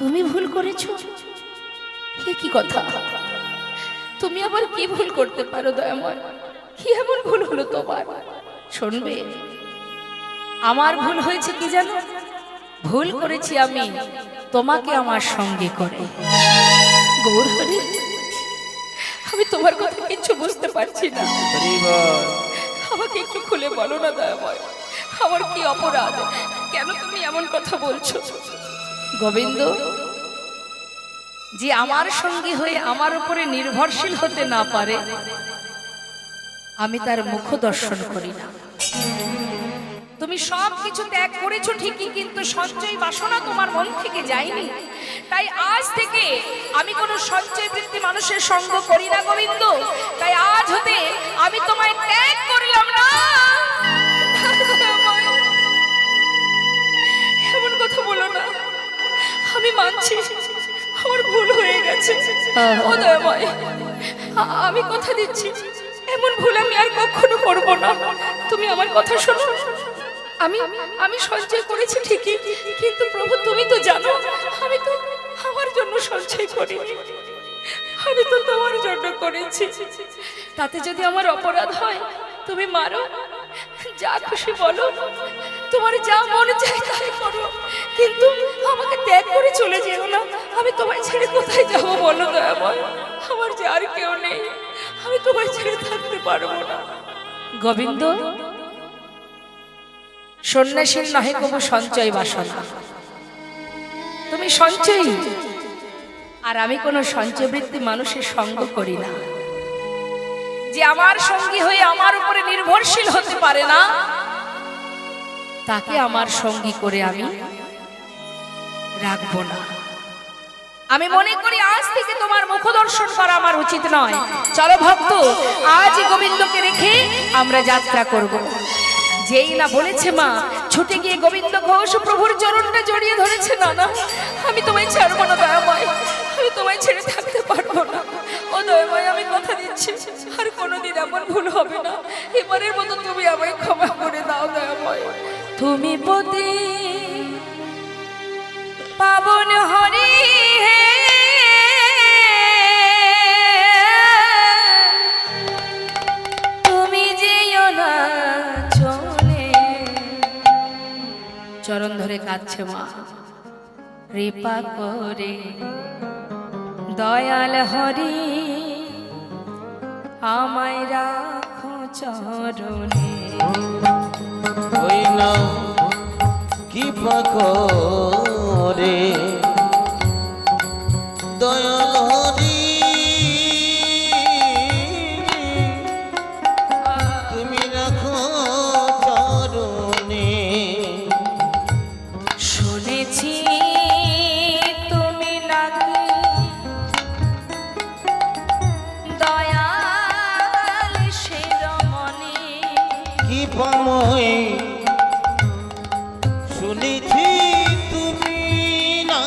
তুমি ভুল করেছো? এ কি কথা? তুমি আবার কি ভুল করতে পারো দয়াময়? কি এমন ভুল হলো তোমার? শুনবে, আমার ভুল হয়েছে কি জানো? ভুল করেছি আমি তোমাকে আমার সঙ্গে করে। গৌর হরি, আমি তোমার কথা কিছু বুঝতে পারছি না। আমাকে একটু খুলে বলো না দয়াময়, আমার কি অপরাধ? কেন তুমি এমন কথা বলছো? গোবিন্দ যে আমার সঙ্গী হয়ে আমার উপরে নির্ভরশীল হতে না পারে, আমি তার মুখ দর্শন করি না। তুমি সব কিছু ত্যাগ করেছো ঠিকই, কিন্তু সঞ্চয় বাসনা তোমার মন থেকে যায়নি। তাই আজ থেকে আমি কোনো সঞ্চয় বৃত্তি মানুষের সঙ্গ করি না গোবিন্দ। তাই আজ হতে আমি তোমায় ত্যাগ করলাম না। এমন কথা বলো না, আমি মানছি আমার ভুল হয়ে গেছে। ও দয়াময়, আমি কথা দিচ্ছি এমন ভুল আমি আর কখনো করব না। তুমি আমার কথা শোনো। আমি সঞ্চয় করেছি ঠিকই, কিন্তু প্রভু তুমি তো জানো আমি তো আমার জন্য সঞ্চয় করিনি, আমি তো তোমার জন্য করেছি। তাতে যদি আমার অপরাধ হয় তুমি মারো, যা খুশি বলো, তোমার যা মনে চায় তাই করো, কিন্তু আমাকে ত্যাগ করে চলে যেও না। আমি তোমায় ছেড়ে কোথায় যাবো বলো দয়াময়? আমার যে আর কেউ নেই, আমি তোমায় ছেড়ে থাকতে পারবো না। গোবিন্দ, সন্ন্যাসীর নহে কবু সঞ্চয় বাসনা। তুমি সঞ্চয়ী, আর আমি কোনো সঞ্চয় বৃত্তি মানুষের সঙ্গ করি না। যে আমার সঙ্গী হয়ে আমার উপরে নির্ভরশীল হতে পারে না, তাকে আমার সঙ্গী করে আমি রাখবো না। আমি মনে করি আজ থেকে তোমার মুখ দর্শন করা আমার উচিত নয়। চলো ভক্ত, আজ গোবিন্দকে রেখে আমরা যাত্রা করব। যেই না বলেছে মা, ছুটে গিয়ে গোবিন্দ ঘোষ প্রভুর চরণটা জড়িয়ে ধরেছে। না না, আমি তোমায় ছাড়বো না দয়াময়, আমি তোমায় ছেড়ে থাকতে পারবো না। ও দয়াময়, আমি কথা দিচ্ছি আর কোনোদিন এমন ভুল হবে না। এবারের মতো তুমি আমায় ক্ষমা করে দাও দয়াময়। তুমি পতি পাবন হরি হে, তুমি যেও না চলে। চরণ ধরে কাঁদছে মা, কৃপা করে দয়াল হরি আমায় রাখো চরণে। ওই না কৃপা করে দয়াল হরি, তুমি রাখো চরণে। শুনেছি তুমি নাকি দয়াল শিরোমণি, কৃপাময় শুনেছি তুমি না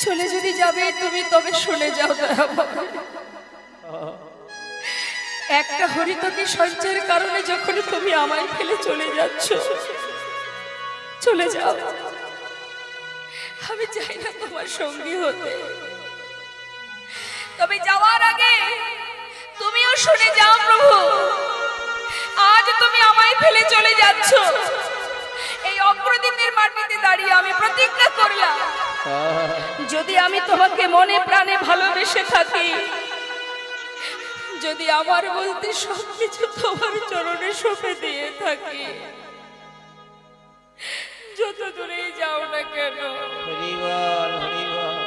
চলে যদি যাবে তুমি তবে শুনে যাও দয়াময়। একটা হরিতকি সঞ্চয়ের কারণে যখন তুমি আমায় ফেলে চলে যাচ্ছ, চলে যাও। আমি চাই না তোমার সঙ্গী হতে, তবে যাওয়ার আগে তুমিও শুনে যাও প্রভু, আজ তুমি আমায় ফেলে চলে যাচ্ছ। এই অগ্রদীপের মাটিতে দাঁড়িয়ে আমি প্রতিজ্ঞা করলাম, যদি আমি তোমাকে মনে প্রাণে ভালোবেসে থাকি, যদি আমার বলতে সবকিছু তোমার চরণে সঁপে দিয়ে থাকি, যত দূরেই যাও না কেন, হরিবল হরিবল।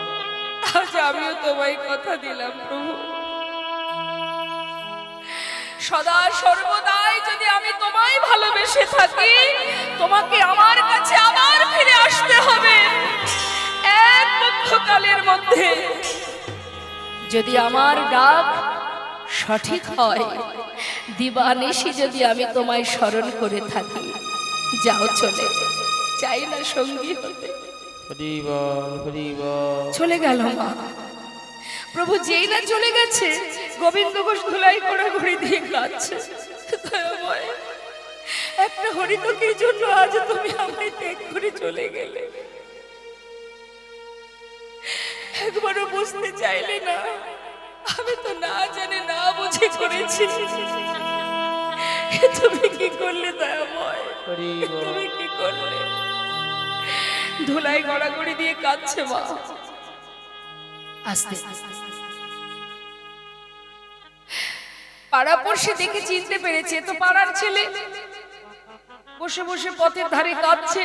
আজ আমিও তোমায় কথা দিলাম প্রভু, সদা সর্বদাই যদি আমি তোমায় ভালোবেসে থাকি, তোমাকে আমার কাছে আবার ফিরে আসতে হবে। এক পক্ষকালের মধ্যে যদি আমার ডাক সঠিক হয়, দিবানিশি যদি আমি তোমায় স্মরণ করে থাকি, যাও চলে, চাই না সঙ্গী হতে। হরিবল হরিবল। চলে গেল মা প্রভু, যেই না চলে গেছে, গোবিন্দ ঘোষ ধুলাই করে ঘুরি দিয়ে কাঁদছে। দয়াময়, একটা হরিতকির জন্য আজ তুমি আমায় ত্যাগ করে চলে গেলে। একবারও বুঝতে চাইলে না, আমি তো না জানে না বুঝে করেছি। তুমি কি করলে দয়াময়, তুমি কি করলে? ধুলাই গড়াগড়ি দিয়ে কাঁদছে মা। আস্তে পাড়াপড়শি দেখে চিনতে পেরেছে, তো পাড়ার ছেলে বসে বসে পথের ধারে কাঁদছে।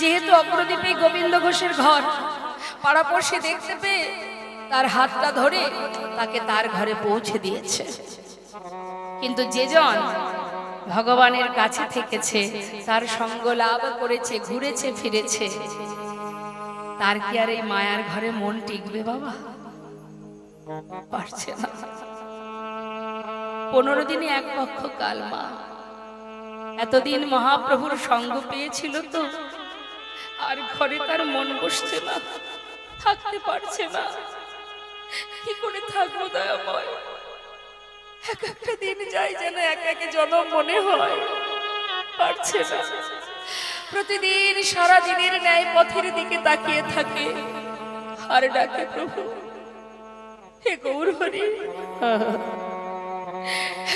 যেহেতু অগ্রদীপে গোবিন্দ ঘোষের ঘর, পাড়াপড়শি দেখতে পেয়ে তার হাতটা ধরে তাকে তার ঘরে পৌঁছে দিয়েছে। কিন্তু যেজন ভগবানের কাছে থেকেছে, তার সঙ্গ লাভ করেছে, ঘুরেছে ফিরেছে, তার কি আর এই মায়ার ঘরে মন টিকবে বাবা? পারছে না। 15 দিনে এক পক্ষ কাল মা, এতদিন মহাপ্রভুর সঙ্গ পেয়েছিল তো, আর ঘরে তার মন বসছে না, থাকতে পারছে না। কি করে থাকবো দয়াময়? এক একটা দিন যায় যেন এক এক জনম মনে হয়, পারছে না। প্রতিদিন সারা দিনের ন্যায় পথের দিকে তাকিয়ে থাকে আর ডাকে, প্রভু হে গৌর হরি,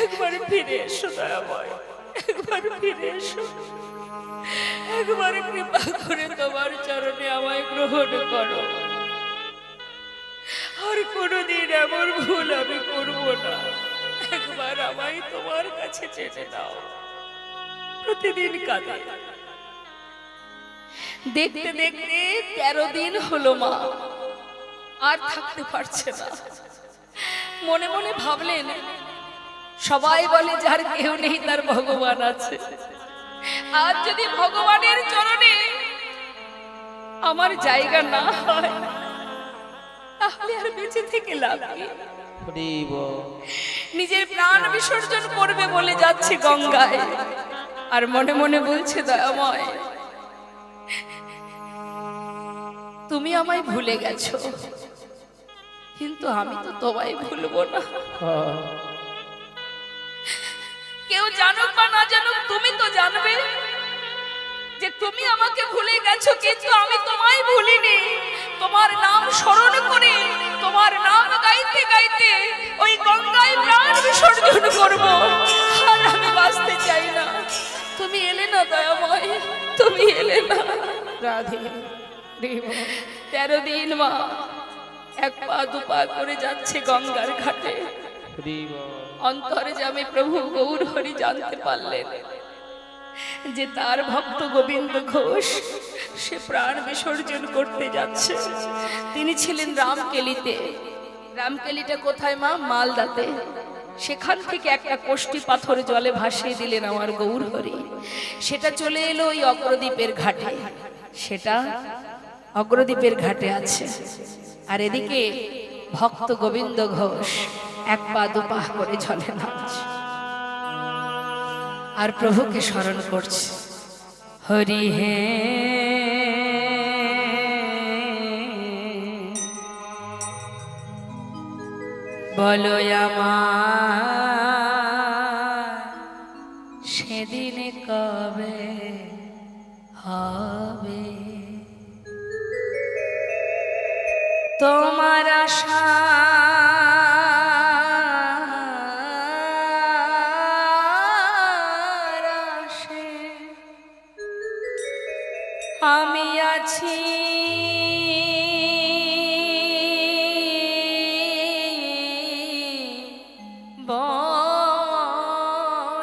একবার ফিরে এসো দয়াময়, একবার ফিরে এসো, একবার কৃপা করে তোমার চরণে আমায় গ্রহণ করো। আর কোনোদিন এমন ভুল আমি করবো না, একবার আমায় তোমার কাছে টেনে নাও। প্রতিদিন কাঁদে। দেখতে দেখতে 13 দিন হলো মা, আর থাকতে পারছে না। মনে মনে ভাবলেন, সবাই বলে যার কেউ নেই তার ভগবান আছে। আজ যদি ভগবানের চরণে আমার জায়গা না হয়, তাহলে আর বেঁচে থেকে লাভ কি? নিজের প্রাণ বিসর্জন করবে বলে যাচ্ছে গঙ্গায়, আর মনে মনে বলছে, দয়াময় তুমি আমায় ভুলে গেছো, কিন্তু আমি তো তোমায় ভুলবো না। কেউ জানুক বা না জানুক, তুমি তো জানবে যে তুমি আমাকে ভুলে গেছো, কিন্তু আমি তোমায় ভুলিনি। তোমার নাম স্মরণ করে, তোমার নাম গাইতে গাইতে ওই গঙ্গায় প্রাণ বিসর্জন করবো। আর আমি বাঁচতে চাই না। তুমি এলে না দয়াময়, তুমি এলে না। রাধে 13 দিন মা এক পা দুপা করে যাচ্ছে গঙ্গার ঘাটে। অন্তরে যাবে প্রভু গৌর হরি জানতে পারলেন যে তার ভক্ত গোবিন্দ ঘোষ সে প্রাণ বিসর্জন করতে যাচ্ছে। তিনি ছিলেন রামকেলিতে। রামকেলিটা কোথায় মা? মালদাতে। সেখান থেকে একটা কোষ্টি পাথর জলে ভাসিয়ে দিলেন আমার গৌর হরি। সেটা চলে এলো ওই অগ্রদ্বীপের ঘাটে। সেটা অগ্রদ্বীপের ঘাটে আছে। আর এদিকে ভক্ত গোবিন্দ ঘোষ এক পা দুপা করে জলে নামছে আর প্রভুকে স্মরণ করছে। হরি হে বলো আমার সেদিন কবে হবে তোমার আশা আমি আছি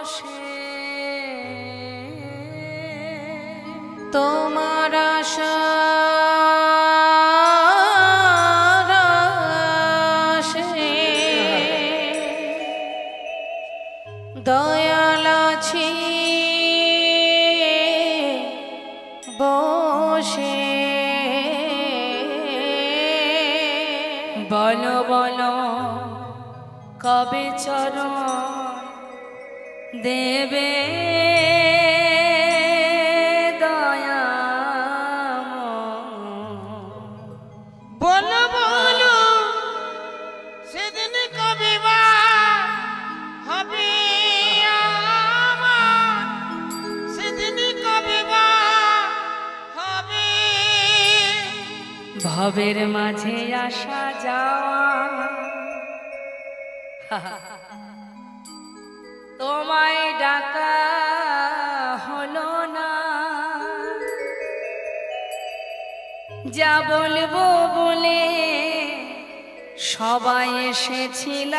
বসে তোমার আশার আশে দয়াল আছি বসে বলো বলো কবে চরণ দেবে বলো বলো সেদিন কবে বা হবে আমার, সেদিন কবে বা হবে। ভবের মাঝে আসা যাওয়া তোমায় ডাকা হলো না, যা বলবো বলে সবাই এসেছিল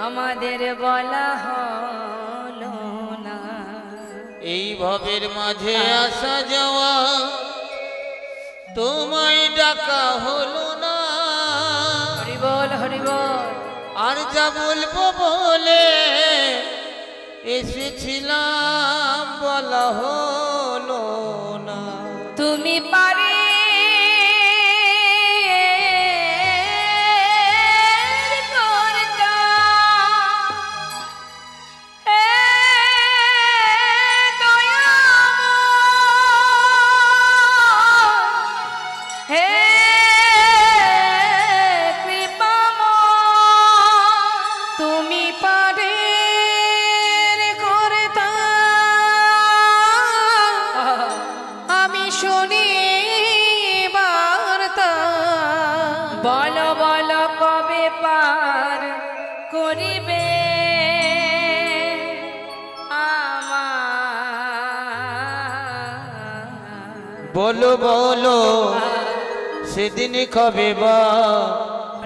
আমাদের বলা হলো না। এই ভবের মাঝে আসা যাওয়া তোমায় ডাকা হলো না, হরি বল হরি বল। আর যা বলবো বলে এসেছিলাম বলা হলো না। তুমি পারে বলো বলো কবে পার করিবে আমার। বলো বলো সেদিন কবে বা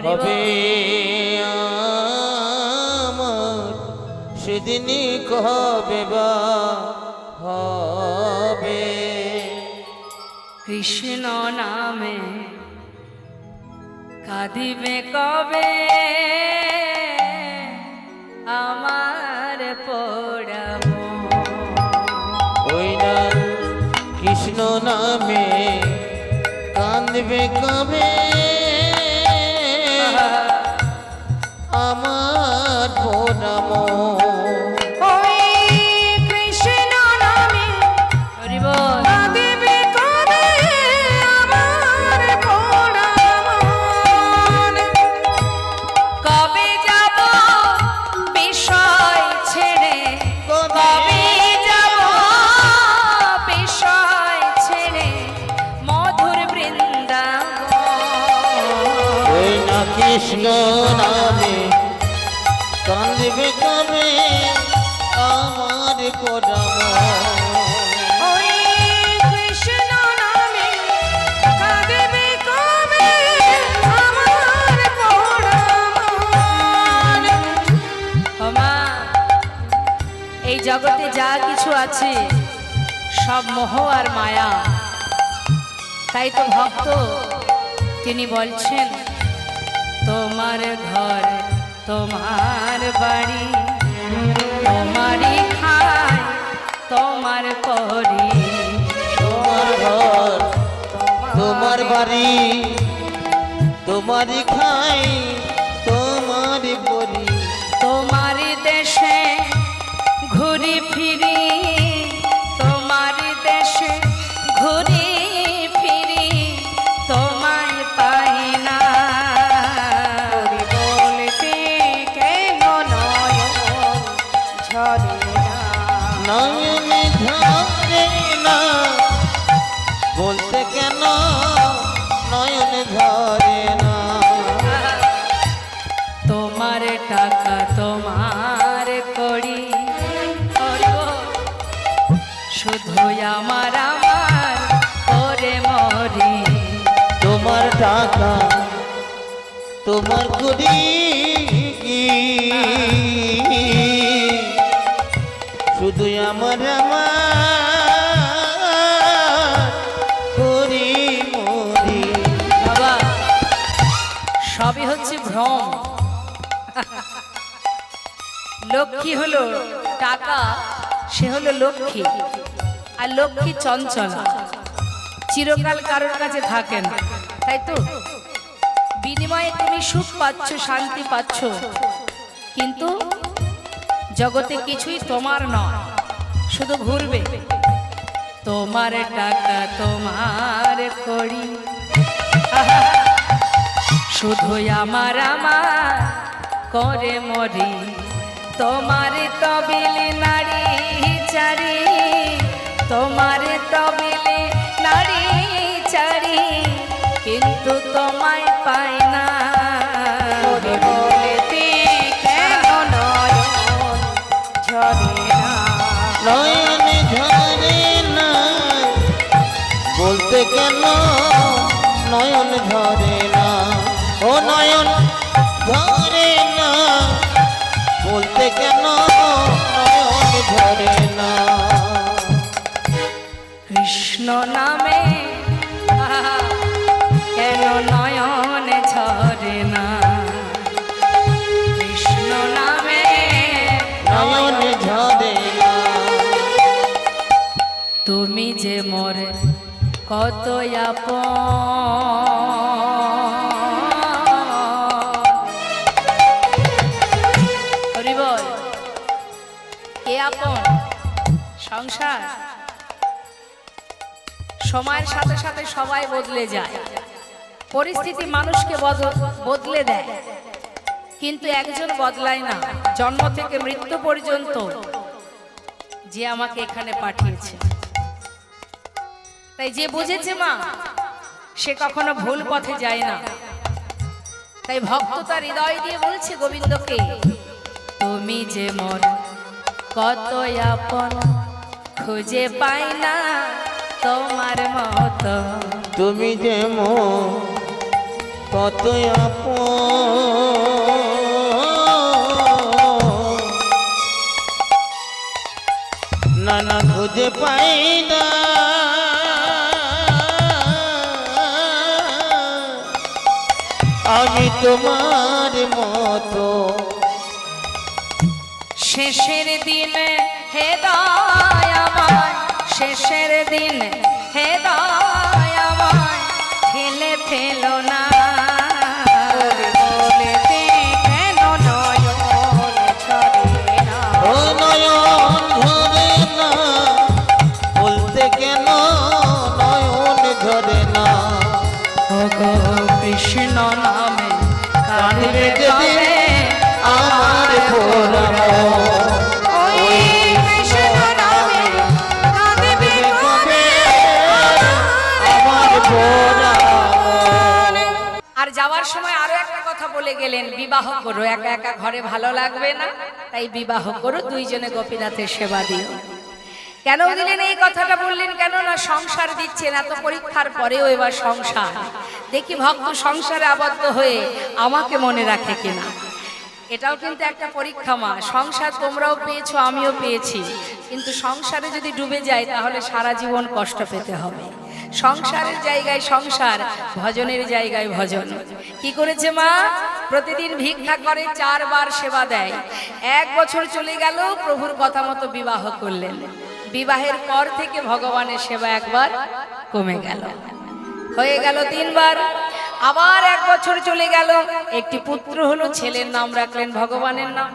হবে আমার, সেদিন কবে বা হবে। কৃষ্ণ নামে কাঁদিবে কবে আমার পোড়াবো, ওই না কৃষ্ণ নামে কাঁদবে কবে আমার পোড়াবো। ওই কৃষ্ণ নামে হরি বল কাঁদিবে কবে আমার পোড়াবো। কবে যাব বিষয় ছেড়ে, কবে যাব বিষয় ছেড়ে মধুর বৃন্দাবন। ওই না কৃষ্ণ নামে কাঁদবে কবে আমার পোড়াবো। ওই কৃষ্ণ নামে কাঁদিবে কবে আমার পোড়ামন। ও মা, এই জগতে যা কিছু আছে সব মোহ আর মায়া, তাই তো ভক্ত তিনি বলছেন তোমার ঘর তোমার বাড়ি তোমারই খায় তোমার করি। তোমার ঘর তোমার বাড়ি তোমারই খাই তোমারই পরি। তোমার দেশে ঘুরি ফিরি, তোমার দেশে ঘুরি ফিরি, তোমায় পাই তোমার করি শুধু আমার করি মরি। বাবা সবই হচ্ছে ভ্রম। লক্ষ্মী হলো টাকা, সে হলো লক্ষ্মী, আর লক্ষ্মী চঞ্চলা, চিরকাল কারোর কাছে থাকে না, তাই তো? বিনিময়ে তুমি সুখ পাচ্ছ, শান্তি পাচ্ছ, কিন্তু জগতে কিছুই তোমার নয়, শুধু ঘুরবে। তোমার টাকা তোমার করি, শুধু আমার আমার করে মরি। তোমার তবিলে নারী চারি, তোমার তবিলে নারী চারি, কিন্তু তোমায় পাই না। বলেতে কেন নয়ন ঝরে না? নয়ন ঝরে না বলতে কেন নয়ন ঝরে না? ও নয়ন ঝরে না বলতে কেন নয়ন ঝরে না? কৃষ্ণ নামে কেন নয়ন ঝরে না? কৃষ্ণ নামে নয়ন ঝরে না। তুমি যে মোর কত আপন, হরি বল। কে আপন? সংসার। সময়ের সাথে সাথে সবাই বদলে যায়, পরিস্থিতি মানুষকে বদলে দেয়, কিন্তু একজন বদলায় না, জন্ম থেকে মৃত্যু পর্যন্ত যে আমাকে এখানে পাঠিয়েছে। তাই যে বুঝেছে মা, সে কখনো ভুল পথে যায় না। তাই ভক্ত তার হৃদয় দিয়ে বলছে গোবিন্দকে, তুমি যে মোর কত আপন, খুঁজে পাই না তোমার মতো। তুমি যে মোর কত আপন, না না খুঁজে পাই না আমি তোমার মতো। শেষের দিন হে দয়াময়, শেষের দিন হে দয়াময়, ঠেলে ফেলো না। বলেতে কেন নয়ন ঝরে না? ও নয়ন ঝরে না বলতে কেন নয়ন ঝরে না? ওগো কৃষ্ণ নামে কাঁদবে কাঁদবে যেদিন আমার পোড়াম, ওই কৃষ্ণ নামে কাঁদবে কবে আমার পোড়াম। আর যাওয়ার সময় আরো একটা কথা বলে গেলেন, বিবাহ করো, একা একা ঘরে ভালো লাগবে না, তাই বিবাহ করো, দুইজনে গোপীনাথের সেবা দিও। কেন দিলেন এই কথাটা বললেন? কেন না সংসার দিচ্ছেন, এত পরীক্ষার পরেও এবার সংসার, দেখি ভক্ত সংসারে আবদ্ধ হয়ে আমাকে মনে রাখে কিনা। এটাও কিন্তু একটা পরীক্ষা মা। সংসার তোমরাও পেয়েছো, আমিও পেয়েছি, কিন্তু সংসারে যদি ডুবে যায় তাহলে সারা জীবন কষ্ট পেতে হবে। সংসারের জায়গায় সংসার, ভজনের জায়গায় ভজন। কি করেছে মা? প্রতিদিন ভিক্ষা করে, 4 বার সেবা দেয়। 1 বছর চলে গেল, প্রভুর কথা মতো বিবাহ করলেন। বিবাহের পর থেকে ভগবানের সেবা একবার কমে গেল, হয়ে গেল 3 বার। আবার 1 বছর চলে গেল, একটি পুত্র হলো, ছেলের নাম রাখলেন ভগবানের নাম,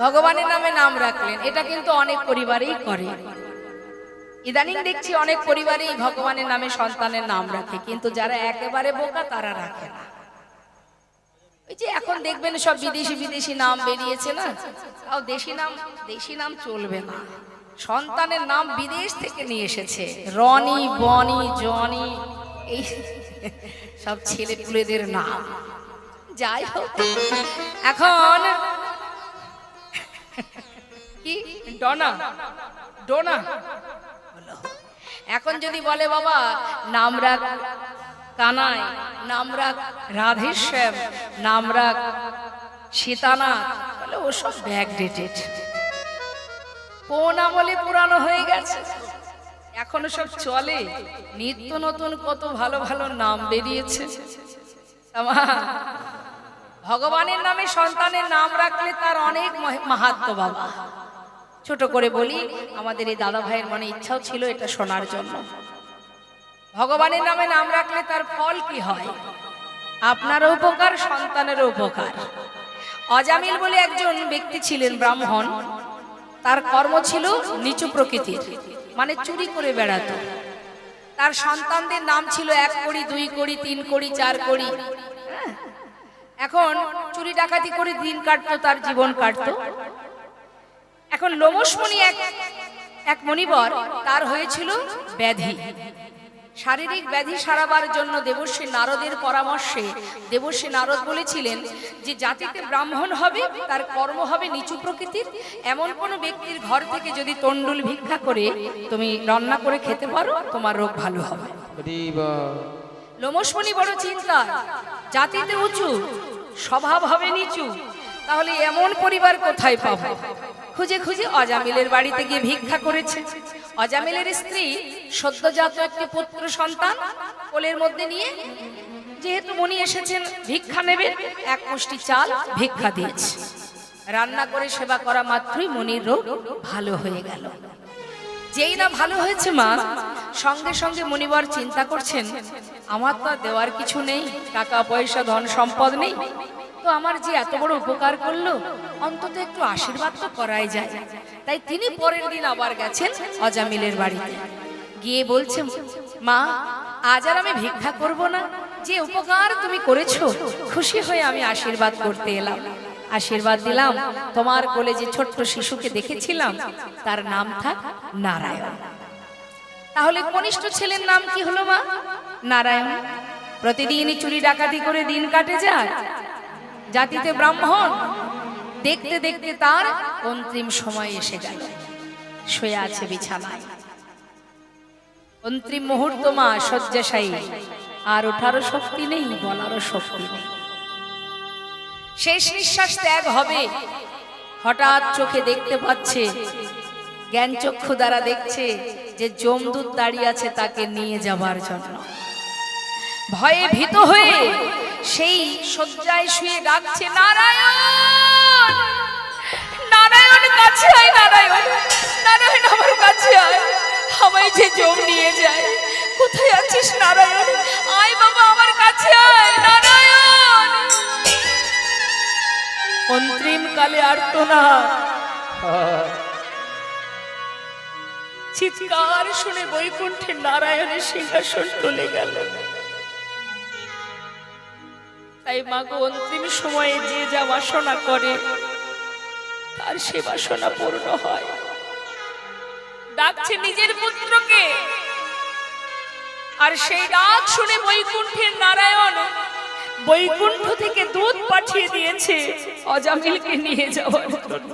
ভগবানের নামে নাম রাখলেন। এটা কিন্তু অনেক পরিবারেই করে। ইদানিং দেখছি অনেক পরিবারেই ভগবানের নামে সন্তানের নাম রাখে, কিন্তু যারা একেবারে বোকা তারা রাখে না। ওই যে এখন দেখবেন সব বিদেশি বিদেশি নাম বেরিয়েছে না, তাও দেশি নাম চলবে না। সন্তানের নাম বিদেশ থেকে নিয়ে এসেছে, রনি, বনি, জনি, এই সব ছেলে পুলেদের নাম। যাই হোক, এখন কি ডনা ডোনা, এখন যদি বলে বাবা নাম রাখ কানাই, নাম রাখ রাধেশ্যাম, নাম রাখ সীতানাথ, বলে ওসব ব্যাকডেটেড, কোন আমলে পুরানো হয়ে গেছে, এখনো সব চলে। নিত্য নতুন কত ভালো ভালো নাম বেরিয়েছে। ভগবানের নামে সন্তানের নাম রাখলে তার অনেক মাহাত্ম্য বাবা। ছোট করে বলি, আমাদের এই দাদা ভাইয়ের মনে ইচ্ছাও ছিল এটা শোনার জন্য। ভগবানের নামে নাম রাখলে তার ফল কি হয়? আপনারও উপকার, সন্তানেরও উপকার। অজামিল বলে একজন ব্যক্তি ছিলেন, ব্রাহ্মণ। তার কর্ম ছিল নিচু প্রকৃতির, মানে চুরি করে বেড়াতো। তার সন্তানদের নাম ছিল 1 কোড়ি, 2 কোড়ি, 3 কোড়ি, 4 কোড়ি। এখন চুরি ডাকাতি করে দিন কাটতো, তার জীবন কাটতো। এখন লোমসমণি এক মণিবর, তার হয়েছিল ব্যাধি, শারীরিক ব্যাধি সারাবার জন্য দেবর্ষী নারদের পরামর্শে দেবর্ষী নারদ বলেছিলেন যে জাতিতে ব্রাহ্মণ হবে, তার কর্ম হবে নিচু প্রকৃতির। এমন কোনো ব্যক্তির ঘর থেকে যদি তণ্ডুল ভিক্ষা করে তুমি রান্না করে খেতে পারো, তোমার রোগ ভালো হবে। লোমসমণি বড় চিন্তা, জাতিতে উঁচু, স্বভাব হবে নিচু, তাহলে এমন পরিবার কোথায় পাবো? খুঁজে খুঁজে অজামিলের বাড়িতে গিয়ে ভিক্ষা করেছে। অজামিলের স্ত্রী সদ্যজাত একটি পুত্র সন্তান কোলের মধ্যে নিয়ে, যেহেতু মুনি এসেছেন ভিক্ষা নেবেন, 1 মুষ্টি চাল ভিক্ষা দিয়েছে। রান্না করে সেবা করা মাত্রই মুনির রোগ ভালো হয়ে গেল। যেই না ভালো হয়েছে মা, সঙ্গে সঙ্গে মুনিবর চিন্তা করছেন, আমার তো দেওয়ার কিছু নেই, টাকা পয়সা ধন সম্পদ নেই, তো আমার যে এত বড় উপকার করলো, অন্তত একটু আশীর্বাদ তো করাই যায়। তাই তিনি পরের দিন আবার গেছেন অজামিলের বাড়িতে, গিয়ে বলছেন, মা আজ আর আমি ভিক্ষা করব না, যে উপকার তুমি করেছো খুশি হয়ে আমি আশীর্বাদ করতে এলাম। আশীর্বাদ দিলাম, তোমার কোলে যে ছোট্ট শিশুকে দেখেছিলাম তার নাম থাক নারায়ণ। তাহলে কনিষ্ঠ ছেলের নাম কি হলো মা? নারায়ণ। প্রতিদিনই চুরি ডাকাতি করে দিন কাটে যায়, জাতিতে ব্রাহ্মণ। দেখতে দেখতে তার অন্তিম সময় এসে গেল, শুয়ে আছে বিছানায়। অন্তিম মুহূর্ত মা, শয্যাশায়ী, আর ওঠারও শক্তি নেই, বলারও শক্তি নেই। শেষ নিঃশ্বাস ত্যাগ হবে। হঠাৎ চোখে দেখতে পাচ্ছে, জ্ঞান চক্ষু দ্বারা দেখছে যে যমদূত দাঁড়িয়ে আছে তাকে নিয়ে যাবার জন্য। ভয়ে ভীত হয়ে সেই শয্যায় শুয়ে ডাকছে, নারায়ণ নারায়ণ, কাছে আয় নারায়ণ, নারায়ণ আমার কাছে আয়, আমায় যে যম নিয়ে যায়। কোথায় আছিস নারায়ণ? আয় বাবা আমার কাছে আয় নারায়ণ। অন্তিম কালে আর্তনাদ, চিৎকার শুনে বৈকুণ্ঠে নারায়ণের সিংহাসন টলে গেল। তাই মাগো, অন্তিম সময়ে যে যা বাসনা করে তার সে বাসনা পূর্ণ হয়। ডাকছে নিজের পুত্রকে, আর সেই ডাক শুনে বৈকুণ্ঠের নারায়ণ বৈকুণ্ঠ থেকে দূত পাঠিয়ে দিয়েছে অজামিলকে নিয়ে যাওয়ার জন্য।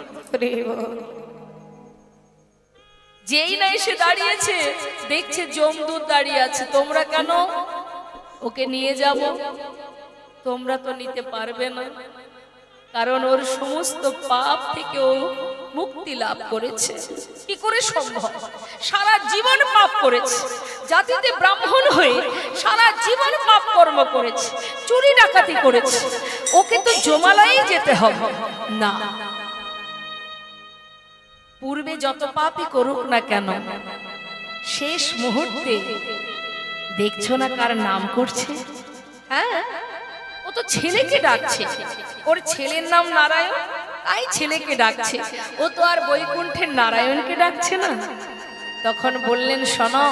যেই না এসে দাঁড়িয়েছে, দেখছে যমদূত দাঁড়িয়ে আছে। তোমরা কেন? ওকে নিয়ে যাব। তোমরা তো নিতে পারবে না, কারণ ওর সমস্ত পাপ থেকে ও মুক্তি লাভ করেছে। কি করে সম্ভব? সারা জীবন পাপ করেছে, জাতিতে ব্রাহ্মণ হয়ে সারা জীবন পাপ কর্ম করেছে, চুরি ডাকাতি করেছে। ওকে তো জমালয়ে যেতে হবে না। পূর্বে যত পাপই করুক না কেন, শেষ মুহূর্তে দেখছো না কার নাম করছে? হ্যাঁ, ও তো ছেলেকে ডাকছে, ওর ছেলের নাম নারায়ণ, তাই ছেলেকে ডাকছে। ও তো আর বৈকুণ্ঠের নারায়ণকে ডাকছে না। তখন বললেন, শোনো,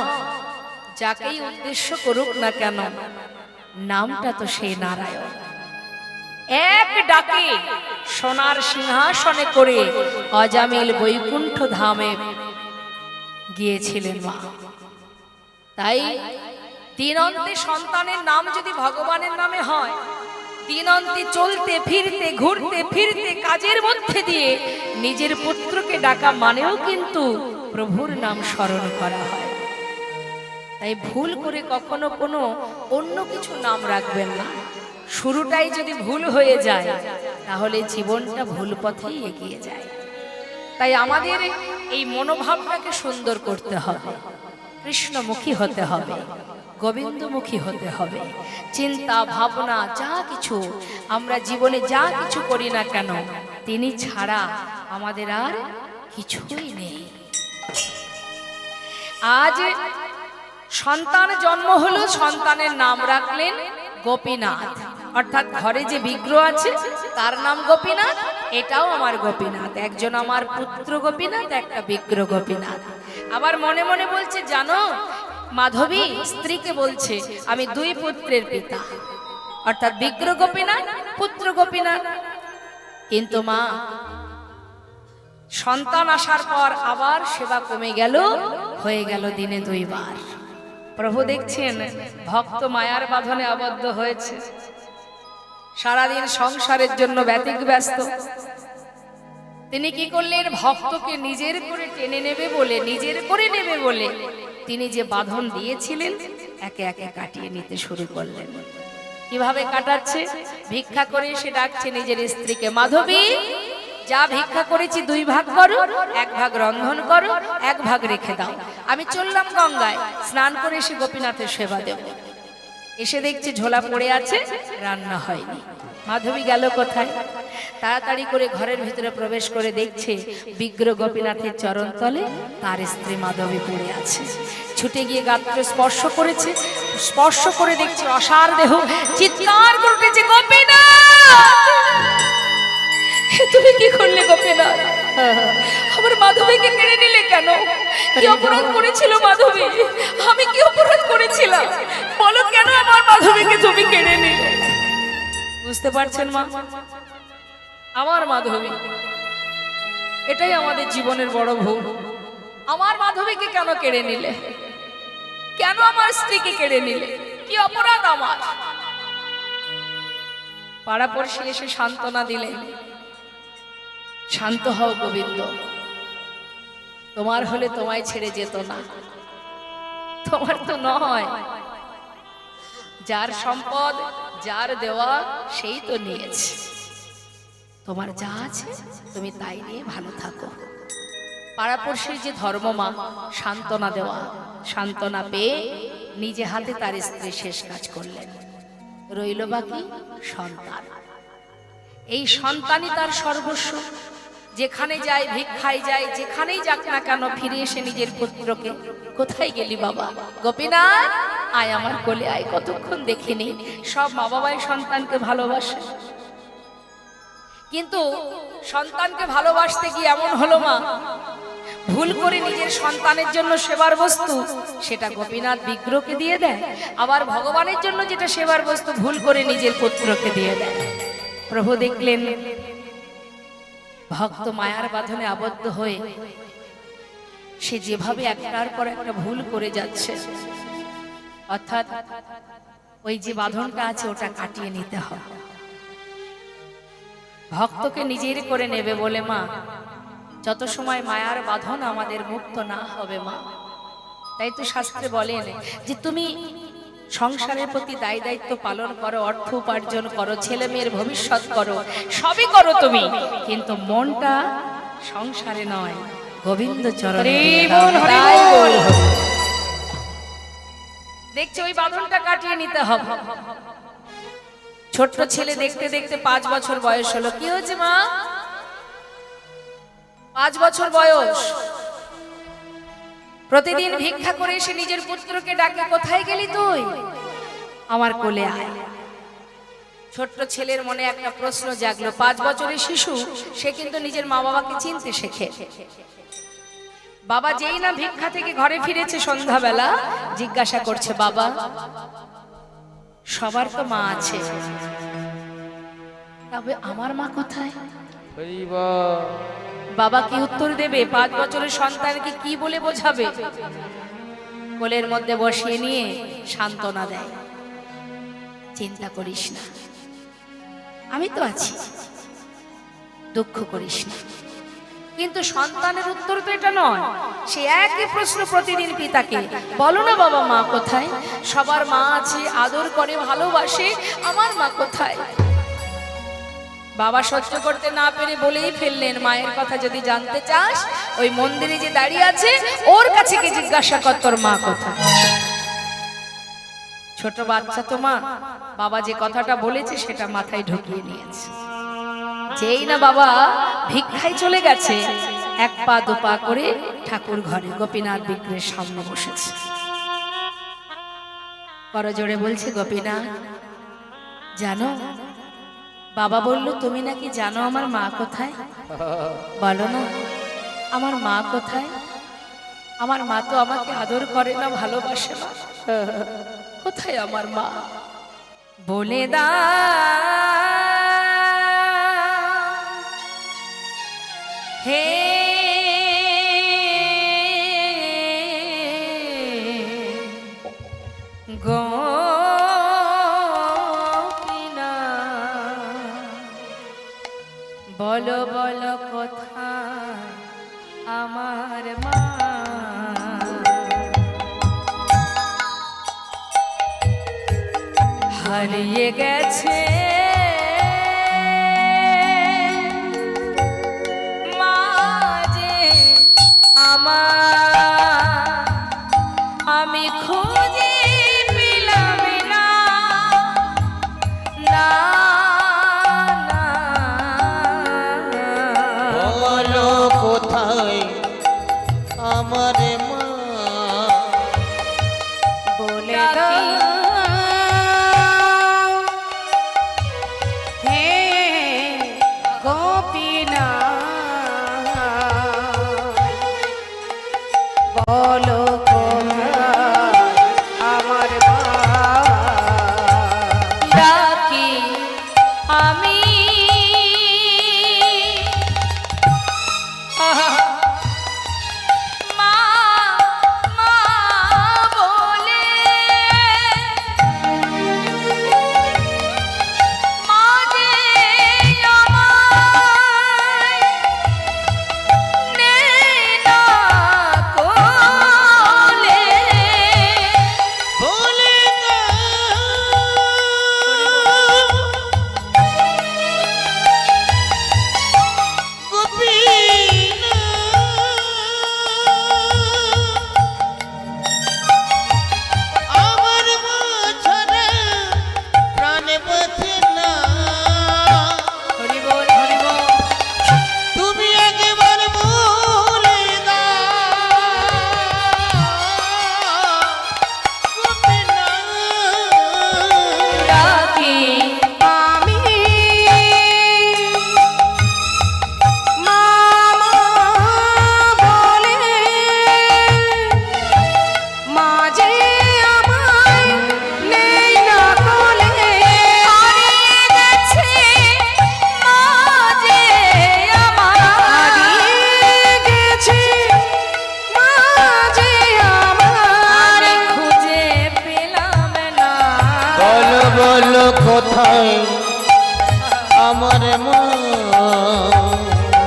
যাকেই উদ্দেশ্য করুক না কেন, নামটা তো সেই নারায়ণ। এক ডাকে সোনার সিংহাসনে করে অজামিল বৈকুণ্ঠ ধামে গিয়েছিলেন মা। তাই দিনন্তে সন্তানের নাম যদি ভগবানের নামে হয়, দিনন্তে চলতে ফিরতে ঘুরতে ফিরতে কাজের মধ্যে দিয়ে নিজের পুত্রকে ডাকা মানেও কিন্তু প্রভুর নাম স্মরণ করা হয়। তাই ভুল করে কখনো কোনো অন্য কিছু নাম রাখবেন না। শুরুটাই যদি ভুল হয়ে যায় তাহলে জীবনটা ভুল পথেই এগিয়ে যায়। তাই আমাদের এই মনোভাবটাকে সুন্দর করতে হবে, কৃষ্ণমুখী হতে হবে, গোবিন্দমুখী হতে হবে। চিন্তা ভাবনা যা কিছু আমরা জীবনে যা কিছু করি না কেন, তিনি ছাড়া আমাদের আর কিছুই নেই। আজ সন্তান জন্ম হলো, সন্তানের নাম রাখলেন গোপীনাথ, অর্থাৎ ঘরে যে বিগ্রহ আছে তার নাম গোপীনাথ, এটাও আমার গোপীনাথ। একজন আমার পুত্র গোপীনাথ, একটা বিগ্রহ গোপীনাথ। আবার মনে মনে বলছে, জানো মাধবী স্ত্রীকে বলছে, আমি দুই পুত্রের পিতা, অর্থাৎ বিগ্রহ গোপীনাথ, পুত্র গোপীনাথ। কিন্তু মা, সন্তান আসার পর আবার সেবা কমে গেল, হয়ে গেল দিনে 2 বার। প্রভু দেখছেন ভক্ত মায়ার বাঁধনে আবদ্ধ হয়েছে, সারাদিন সংসারের জন্য ব্যতিব্যস্ত। তিনি কি করলেন, ভক্তকে নিজের করে টেনে নেবে বলে, নিজের করে নেবে বলে তিনি যে বাঁধন দিয়েছিলেন একে একে কাটিয়ে নিতে শুরু করলেন। কিভাবে কাটাচ্ছে? ভিক্ষা করে এসে ডাকছে নিজের স্ত্রীকে, মাধবী যা ভিক্ষা করেছি 2 ভাগ করো, 1 ভাগ রন্ধন করো, 1 ভাগ রেখে দাও। আমি চললাম গঙ্গায়, স্নান করে এসে গোপীনাথের সেবা দেব। এসে দেখছে ঝোলা পড়ে আছে, রান্না হয়নি। মাধবী গেল কোথায়? তাড়াতাড়ি করে ঘরের ভিতরে প্রবেশ করে দেখছে বিগ্রহ গোপীনাথের চরণ তলে তার স্ত্রী মাধবী পড়ে আছে। ছুটে গিয়ে গাত্র স্পর্শ করেছে, স্পর্শ করে দেখছে অসার দেহ, চিৎকার করতেছে, গোপীনাথ তুমি কি করলে গোপীনাথ? আমার মাধবীকে কেড়ে নিলে কেন? কি অপরাধ করেছিল মাধবী? আমি কি অপরাধ করেছিলাম? বলো কেন আমার মাধবীকে তুমি কেড়ে নিলে? বুঝতে পারছেন মা? আমার মাধবী, এটাই আমাদের জীবনের বড় ভুল। আমার মাধবীকে কেন কেড়ে নিলে? কেন আমার স্ত্রীকে কেড়ে নিলে? কি অপরাধ আমার? পাড়াপড়শি এসে সান্ত্বনা দিলেন, শান্ত হও গোবিন্দ, তোমার হলে তোমায় ছেড়ে যেত না। তোমার তো নয়, যার সম্পদ যার দেওয়া সেই তো নিয়েছে। তোমার যা আছে তুমি তাই নিয়ে ভালো থাকো। পাড়াপড়শির যে ধর্ম মা, সান্ত্বনা দেওয়া। সান্ত্বনা পেয়ে নিজে হাতে তার স্ত্রী শেষ কাজ করলেন। রইল বাকি সন্তান। এই সন্তানই তার সর্বস্ব। যেখানে যায়, ভিক্ষায় যায়, যেখানেই যাক না কেন, ফিরে এসে নিজের পুত্রকে, কোথায় গেলি বাবা? গোপীনাথ আয় আমার কোলে আয়, কতক্ষণ দেখিনি। সব মা বাবাই সন্তানকে ভালোবাসে, কিন্তু সন্তানকে ভালোবাসতে গিয়ে এমন হলো মা, ভুল করে নিজের সন্তানের জন্য সেবার বস্তু সেটা গোপীনাথ বিগ্রহকে দিয়ে দেয়, আবার ভগবানের জন্য যেটা সেবার বস্তু ভুল করে নিজের পুত্রকে দিয়ে দেয়। প্রভু দেখলেন ভক্ত মায়ার বাঁধনে আবদ্ধ হয়ে সে যেভাবে একটার পর একটা ভুল করে যাচ্ছে, অর্থাৎ ওই যে বাঁধনটা আছে ওটা কাটিয়ে নিতে হবে। ভক্তকে নিজের করে নেবে বলে মা, যত সময় মায়ার বাঁধন আমাদের মুক্ত না হবে মা, তাই তো শাস্ত্রে বলেন যে তুমি সংসারের প্রতি দায় দায়িত্ব পালন করো, অর্থ উপার্জন করো, ছেলে মেয়ের ভবিষ্যৎ করো, সবই করো তুমি, কিন্তু মনটা সংসারে নয়, গোবিন্দ চরণে। দেখছো ওই বাঁধনটা কাটিয়ে নিতে হবে। ছোট্ট ছেলে দেখতে দেখতে 5 বছর বয়স হলো। কি হয়েছে মা? 5 বছর বয়স। প্রতিদিন ভিক্ষা করে এসে নিজের পুত্রকে ডাকে, কোথায় গেলি তুই? আমার কোলে আয়। ছোট্ট ছেলের মনে একটা প্রশ্ন জাগলো। 5 বছরের শিশু, সে কিন্তু নিজের মা বাবাকে চিনতে শেখে। বাবা যেই না ভিক্ষা থেকে ঘরে ফিরেছে সন্ধ্যাবেলা, জিজ্ঞাসা করছে, বাবা সবার তো মা আছে, তবে আমার মা কোথায়? বাবা কি উত্তর দেবে? 5 বছরের সন্তানকে কি বলে বোঝাবে? কোলের মধ্যে বসিয়ে নিয়ে সান্ত্বনা দেয়, চিন্তা করিস না, আমি তো আছি, দুঃখ করিস না, কিন্তু সন্তানের উত্তর তো এটা নয়। সে একই প্রশ্ন প্রতিদিন পিতাকে, বলো না বাবা মা কোথায়? সবার মা আছে, আদর করে, ভালোবাসে, আমার মা কোথায়? বাবা সহ্য করতে না পেরে বলেই ফেললেন, মায়ের কথা যদি জানতে চাস ওই মন্দিরে যে দাঁড়িয়ে আছে ওর কাছে গিয়ে জিজ্ঞাসা কর তোর মা কোথায়। ছোট বাচ্চা তো মা, বাবা যে কথাটা বলেছে সেটা মাথায় ঢুকিয়ে নিয়েছে। যেই না বাবা ভিক্ষায় চলে গেছে, এক পা দু পা করে ঠাকুর ঘরে গোপীনাথ বিগ্রহের সামনে বসেছে। করজোড়ে বলছে, গোপীনাথ জানো, বাবা বলল তুমি নাকি জানো আমার মা কোথায়। বলো না আমার মা কোথায়? আমার মা তো আমাকে আদর করে না, ভালোবাসে না, কোথায় আমার মা? বলে দা হে বলো বলো কোথায় আমার মা? হারিয়ে গেছে মা যে আমার, আমি খুঁজে পেলাম না, না বলো কোথায় আমার মা? বলে দাও হে গোপীনাথ, বলো কোথায় আমার মা? ডাকি আমি মা মা বলে, মা যে আমায় নেই না কোলে। বলে আমার মা ছাড়া প্রাণে বাঁচে না। হরি বল হরি বল। তুমি একবার বলে দাও গোপীনাথ। ডাকি আমি মা মা বলে, মা যে আমায় নেই না কোলে। হারিয়ে গেছে মা যে আমার, হারিয়ে গেছে মা যে আমার, খুঁজে পেলাম না। বলো বলো কোথায় আমার মা?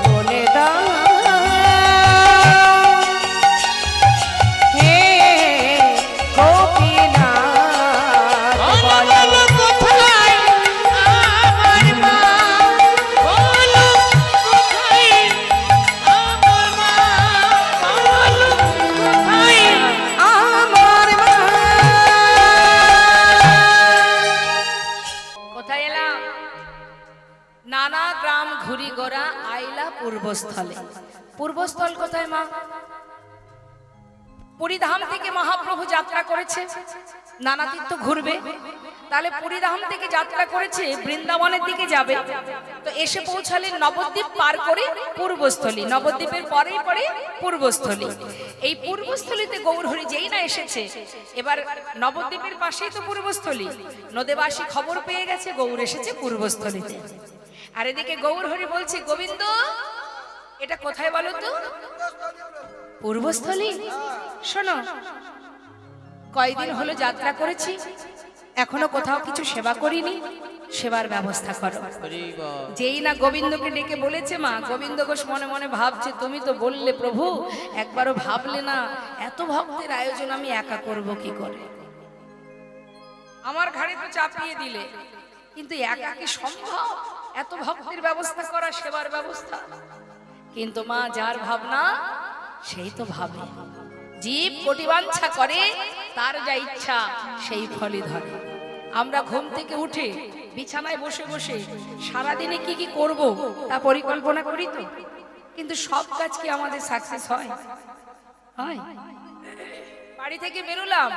বলে দাও হে গোপীনাথ, বলো বলো কোথায় আমার মা? বলো কোথায় আমার মা? বলো কোথায় আমার মা। কোথায় এলাম? নানা গ্রাম ঘুরি গোরা আইলা পূর্বস্থলে। পূর্বস্থল কোথায় মা? পুরীধাম থেকে মহাপ্রভু যাত্রা করেছে, নানা তীর্থ ঘুরবে, তাহলে পুরীধাম থেকে যাত্রা করেছে বৃন্দাবনের দিকে যাবে, তো এসে পৌঁছালেন নবদ্বীপ পার করে পূর্বস্থলী। নবদ্বীপের পরেই পরে পূর্বস্থলী। এই পূর্বস্থলীতে গৌরহরি যেই না এসেছে, এবার নবদ্বীপের পাশেই তো পূর্বস্থলী, নদেবাসী খবর পেয়ে গেছে গৌর এসেছে পূর্বস্থলীতে। আর এদিকে গৌরহরি বলছে, গোবিন্দ এটা কোথায় বলো তো? পূর্বস্থলী। শোনো, কয়দিন হলো যাত্রা করেছি, এখনো কোথাও কিছু সেবা করিনি, সেবার ব্যবস্থা করো। হরি বল। যেই না গোবিন্দকে ডেকে বলেছে মা, গোবিন্দ ঘোষ মনে মনে ভাবছে তুমি তো বললে প্রভু, একবারও ভাবলে না এত ভক্তের আয়োজন আমি একা করব কি করে, আমার ঘাড়ে তো চাপিয়ে দিলে, কিন্তু একা কি সম্ভব এত ভক্তের ব্যবস্থা করা, সেবার ব্যবস্থা? কিন্তু মা যার ভাবনা সেই তো ভাবে, জীব কোটি বাঞ্ছা করে, তার যা ইচ্ছা সেই ফলই ধরে। আমরা ঘুম থেকে উঠে বিছানায় বসে বসে সারাদিনে কি কি করব তা পরিকল্পনা করি তো, কিন্তু সব কাজ কি আমাদের সাকসেস হয়? হয়? বাড়ি থেকে বেরোলাম,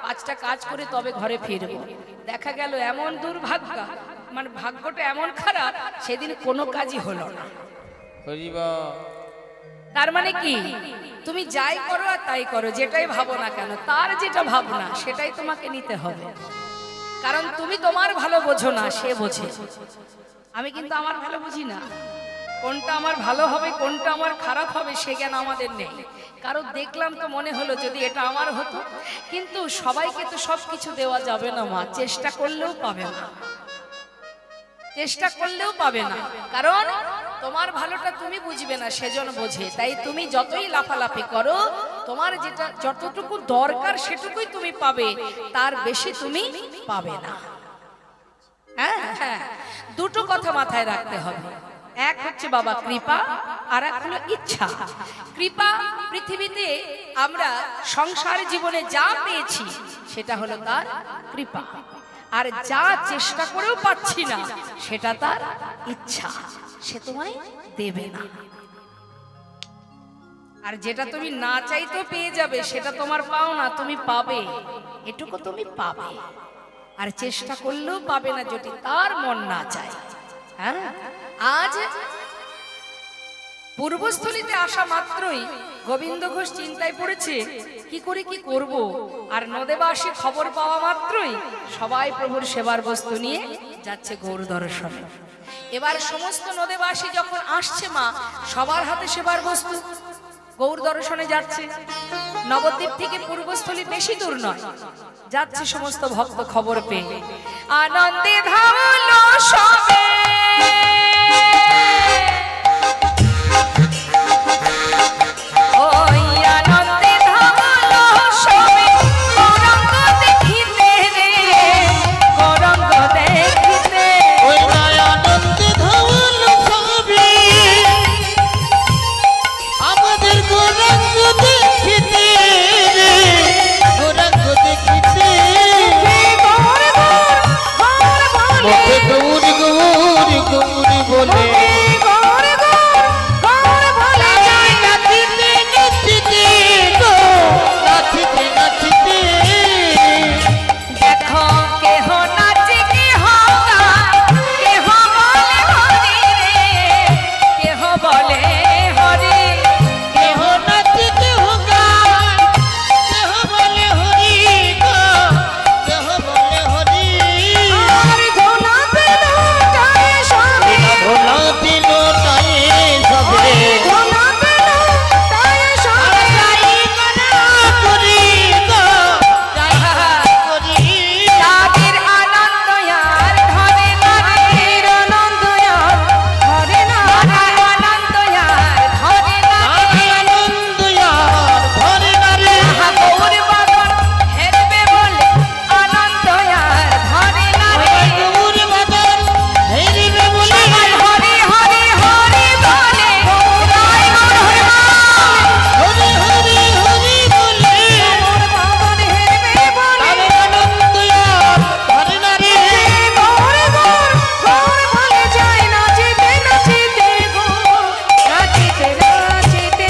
5টা কাজ করে তবে ঘরে ফিরবো, দেখা গেল এমন দুর্ভাগ্য, মানে ভাগ্যটা এমন খারাপ, সেদিন কোনো কাজই হলো না। হরি বল। তার মানে কি, তুমি যাই করো আর তাই করো, যেটাই ভাবো না কেন, তার যেটা ভাবনা সেটাই তোমাকে নিতে হবে, কারণ তুমি তোমার ভালো বোঝো না, সে বোঝে। আমি কিন্তু আমার ভালো বুঝি না, কোনটা আমার ভালো হবে কোনটা আমার খারাপ হবে সে জ্ঞান আমাদের নেই। কারণ দেখলাম তো মনে হলো যদি এটা আমার হতো, কিন্তু সবাইকে তো সবকিছু দেওয়া যাবে না মা, চেষ্টা করলেও পাবে না, চেষ্টা করলেও পাবে না, কারণ তোমার ভালোটা তুমি বুঝবে না, সেজন বোঝে। তাই তুমি যতই লাফালাফি করো, তোমার যেটা যতটুকু দরকার সেটুকুই তুমি পাবে, তার বেশি তুমি পাবে না। হ্যাঁ হ্যাঁ, দুটো কথা মাথায় রাখতে হবে, এক হচ্ছে বাবা কৃপা, আর এক হলো ইচ্ছা। কৃপা, পৃথিবীতে আমরা সংসার জীবনে যা পেয়েছি সেটা হলো তার কৃপা, আর যা চেষ্টা করেও পাচ্ছি না সেটা তার ইচ্ছা, সে তোমায় দেবে না। আর যেটা তুমি না চাইতেও পেয়ে যাবে সেটা তোমার পাও না, তুমি পাবে, এটুকু তুমি পাবে, আর চেষ্টা করলেও পাবে না যদি তার মন না চায়। হ্যাঁ, আজ পূর্বস্থলীতে আসা মাত্রই গোবিন্দ ঘোষ চিন্তায় পড়েছে কি করে কি করব, আর নদেবাসী খবর পাওয়া মাত্রই সবাই প্রভুর সেবার বস্তু নিয়ে যাচ্ছে গৌর দর্শনে। এবার সমস্ত নদেবাসী যখন আসছে মা, সবার হাতে সেবার বস্তু, গৌর দর্শনে যাচ্ছে। নবদ্বীপ থেকে পূর্বস্থলী বেশি দূর নয়, যাচ্ছে সমস্ত ভক্ত খবর পেয়ে, আনন্দে ধাবলো সবে, ওই আনন্দে ধাবলো সবে, গৌরাঙ্গ দেখিতে রে, গৌরাঙ্গ দেখিতে, ওই আনন্দে ধাবলো সবে, আমাদের গৌরাঙ্গ দেখিতে রে, গৌরাঙ্গ দেখিতে, মুখে গৌর গৌর গৌর বলে, নাচিতে নাচিতে গো, নাচিতে নাচিতে, দেখো কেহ নাচে কেহ গায়, কেহ বলে হরি রে, কেহ বলে হরি, কেহ নাচে কেহ গায়, কেহ বলে হরি গো, কেহ বলে হরি, আর ধোলাতে লোটায় সবে, ধোলাতে লোটায় সবে, ধোলাতে লোটায় সবে, যাই করা করি গো, যাই করি, তাদের আনন্দ আর ধরে না রে, আনন্দ আর ধরে না, আনন্দ আর ধরে না রে, আনন্দ আর ধরে না রে, গৌর বাদন হেরবে বলে আনন্দ আর ধরে না রে, গৌর বাদন হেরিবে বলে, সবাই হরি হরি হরি বলে, জয় গৌর হরি হরি হরি হরি বলে, গৌর বাদন হেরবে বলে, তাদের আনন্দ আর ধরে না রে, গৌর গৌর গৌর বলে যায় নাচিতে নাচিতে গো, নাচিতে নাচিতে।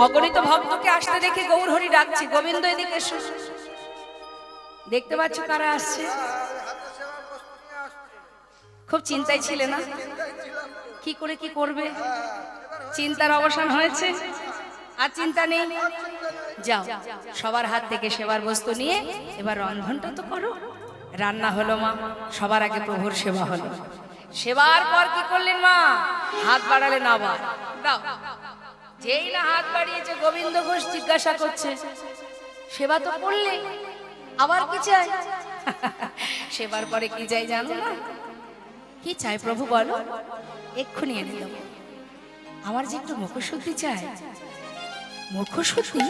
অগণিত ভক্তকে আসতে দেখে গৌর হরি ডাকছে, গোবিন্দ এদিকে এসো। দেখতে পাচ্ছ কারা আসছে? খুব চিন্তায় ছিলে না, কি করে কি করবে, চিন্তার অবসান হয়েছে, আর চিন্তা নেই। যাও, সবার হাত থেকে সেবার বস্তু নিয়ে এবার রন্ধনটা তো করো। রান্না হলো মা, সবার আগে প্রভুর সেবা হলো। সেবার পর কি করলেন মা? হাত বাড়ালেন আবার, দাও। যেই না হাত বাড়িয়েছে গোবিন্দ ঘোষ জিজ্ঞাসা করছে, সেবা তো করলে, আবার কি চাই? সেবার পরে কি চাই জানো না? কি চাই প্রভু বলো, এক্ষুনি এনে দেবো। আমার যে একটু মুখশুদ্ধি চাই। মুখশুদ্ধি?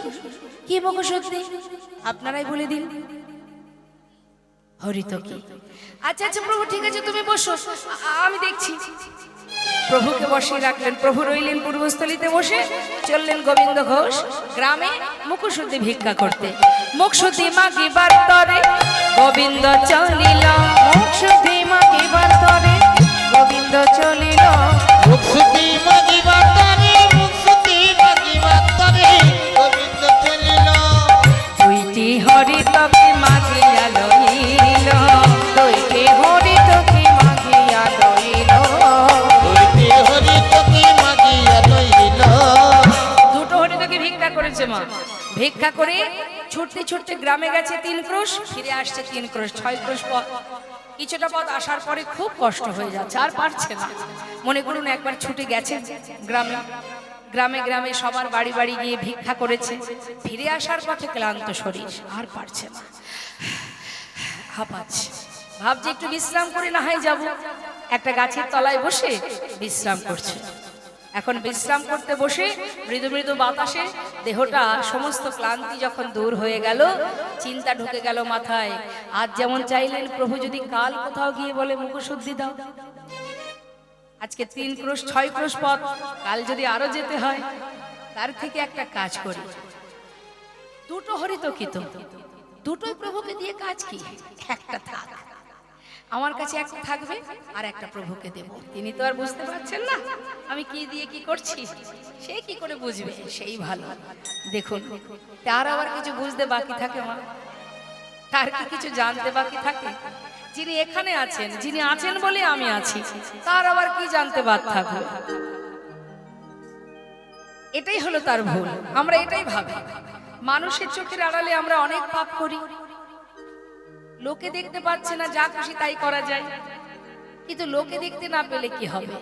কি মুখশুদ্ধি আপনারাই বলে দিন। হরিত কি? আচ্ছা আচ্ছা প্রভু ঠিক আছে, তুমি বসো, আমি দেখছি। প্রভুকে বসিয়ে রাখলেন। প্রভু রইলেন পূর্বস্থলিতে বসে, চললেন গোবিন্দ ঘোষ গ্রামে মুখশুদ্ধি ভিক্ষা করতে। মুখশুদ্ধি মাগিবার তরে গোবিন্দ চলিল, মুখশুদ্ধি মাগিবার তরে গোবিন্দ চলিল। মুখশুদ্ধি মাগিবার তরে, মুখশুদ্ধি মাগিবার তরে গোবিন্দ চলিল। দুইটি হরিতকে মাগিয়া লইল, দুইটি হরিতকে মাগিয়া লইল। দুইটি হরিতকে মাগিয়া লইল। দুটো হরিতকে ভিক্ষা করেছে মা। ভিক্ষা করে ছুটতে ছুটতে গ্রামে গেছে 3 ক্রোশ, ফিরে আসছে 3 ক্রোশ, 6 ক্রোশ পথ। কিছুটা পথ আসার পরে খুব কষ্ট হয়ে যাচ্ছে, আর পারছে না। মনে করুন একবার ছুটে গেছে গ্রামে, গ্রামে গ্রামে সবার বাড়ি বাড়ি গিয়ে ভিক্ষা করেছে। ফিরে আসার পথে ক্লান্ত শরীর, আর পারছে না, হাঁপাচ্ছে। ভাবছে একটু বিশ্রাম করে না হয় যাব। একটা গাছের তলায় বসে বিশ্রাম করছে। এখন বিশ্রাম করতে বসে মৃদু মৃদু বাতাসে দেহটা সমস্ত ক্লান্তি যখন দূর হয়ে গেল, চিন্তা ঢুকে গেল মাথায়। আজ যেমন চাইলেন প্রভু যদি কাল কোথাও গিয়ে বলে মুখশুদ্ধি দাও, আজকে 3 ক্রোশ 6 ক্রোশ পথ, কাল যদি আরো যেতে হয়, তার থেকে একটা কাজ করি। দুটো হরিতকিত, দুটোই প্রভুকে দিয়ে কাজ কি, একটা থাক। আমার কাছে একটা থাকবে আর একটা প্রভুকে দেব। তিনি তো আর বুঝতে পারছেন না আমি কি দিয়ে কি করছি, সে কি করে বুঝবে, সেই ভালো। দেখুন তার আবার কিছু বুঝতে বাকি থাকে মা, তার কি কিছু জানতে বাকি থাকে? যিনি এখানে আছেন, যিনি আছেন বলে আমি আছি, তার আবার কি জানতে বাদ থাকবে? এটাই হলো তার ভুল। আমরা এটাই ভাবি মানুষের চোখের আড়ালে আমরা অনেক পাপ করি। লোকে দেখতে পাচ্ছে না, যা খুশি তাই করা যায়। কিন্তু লোকে দেখতে না পেলে কি হবে?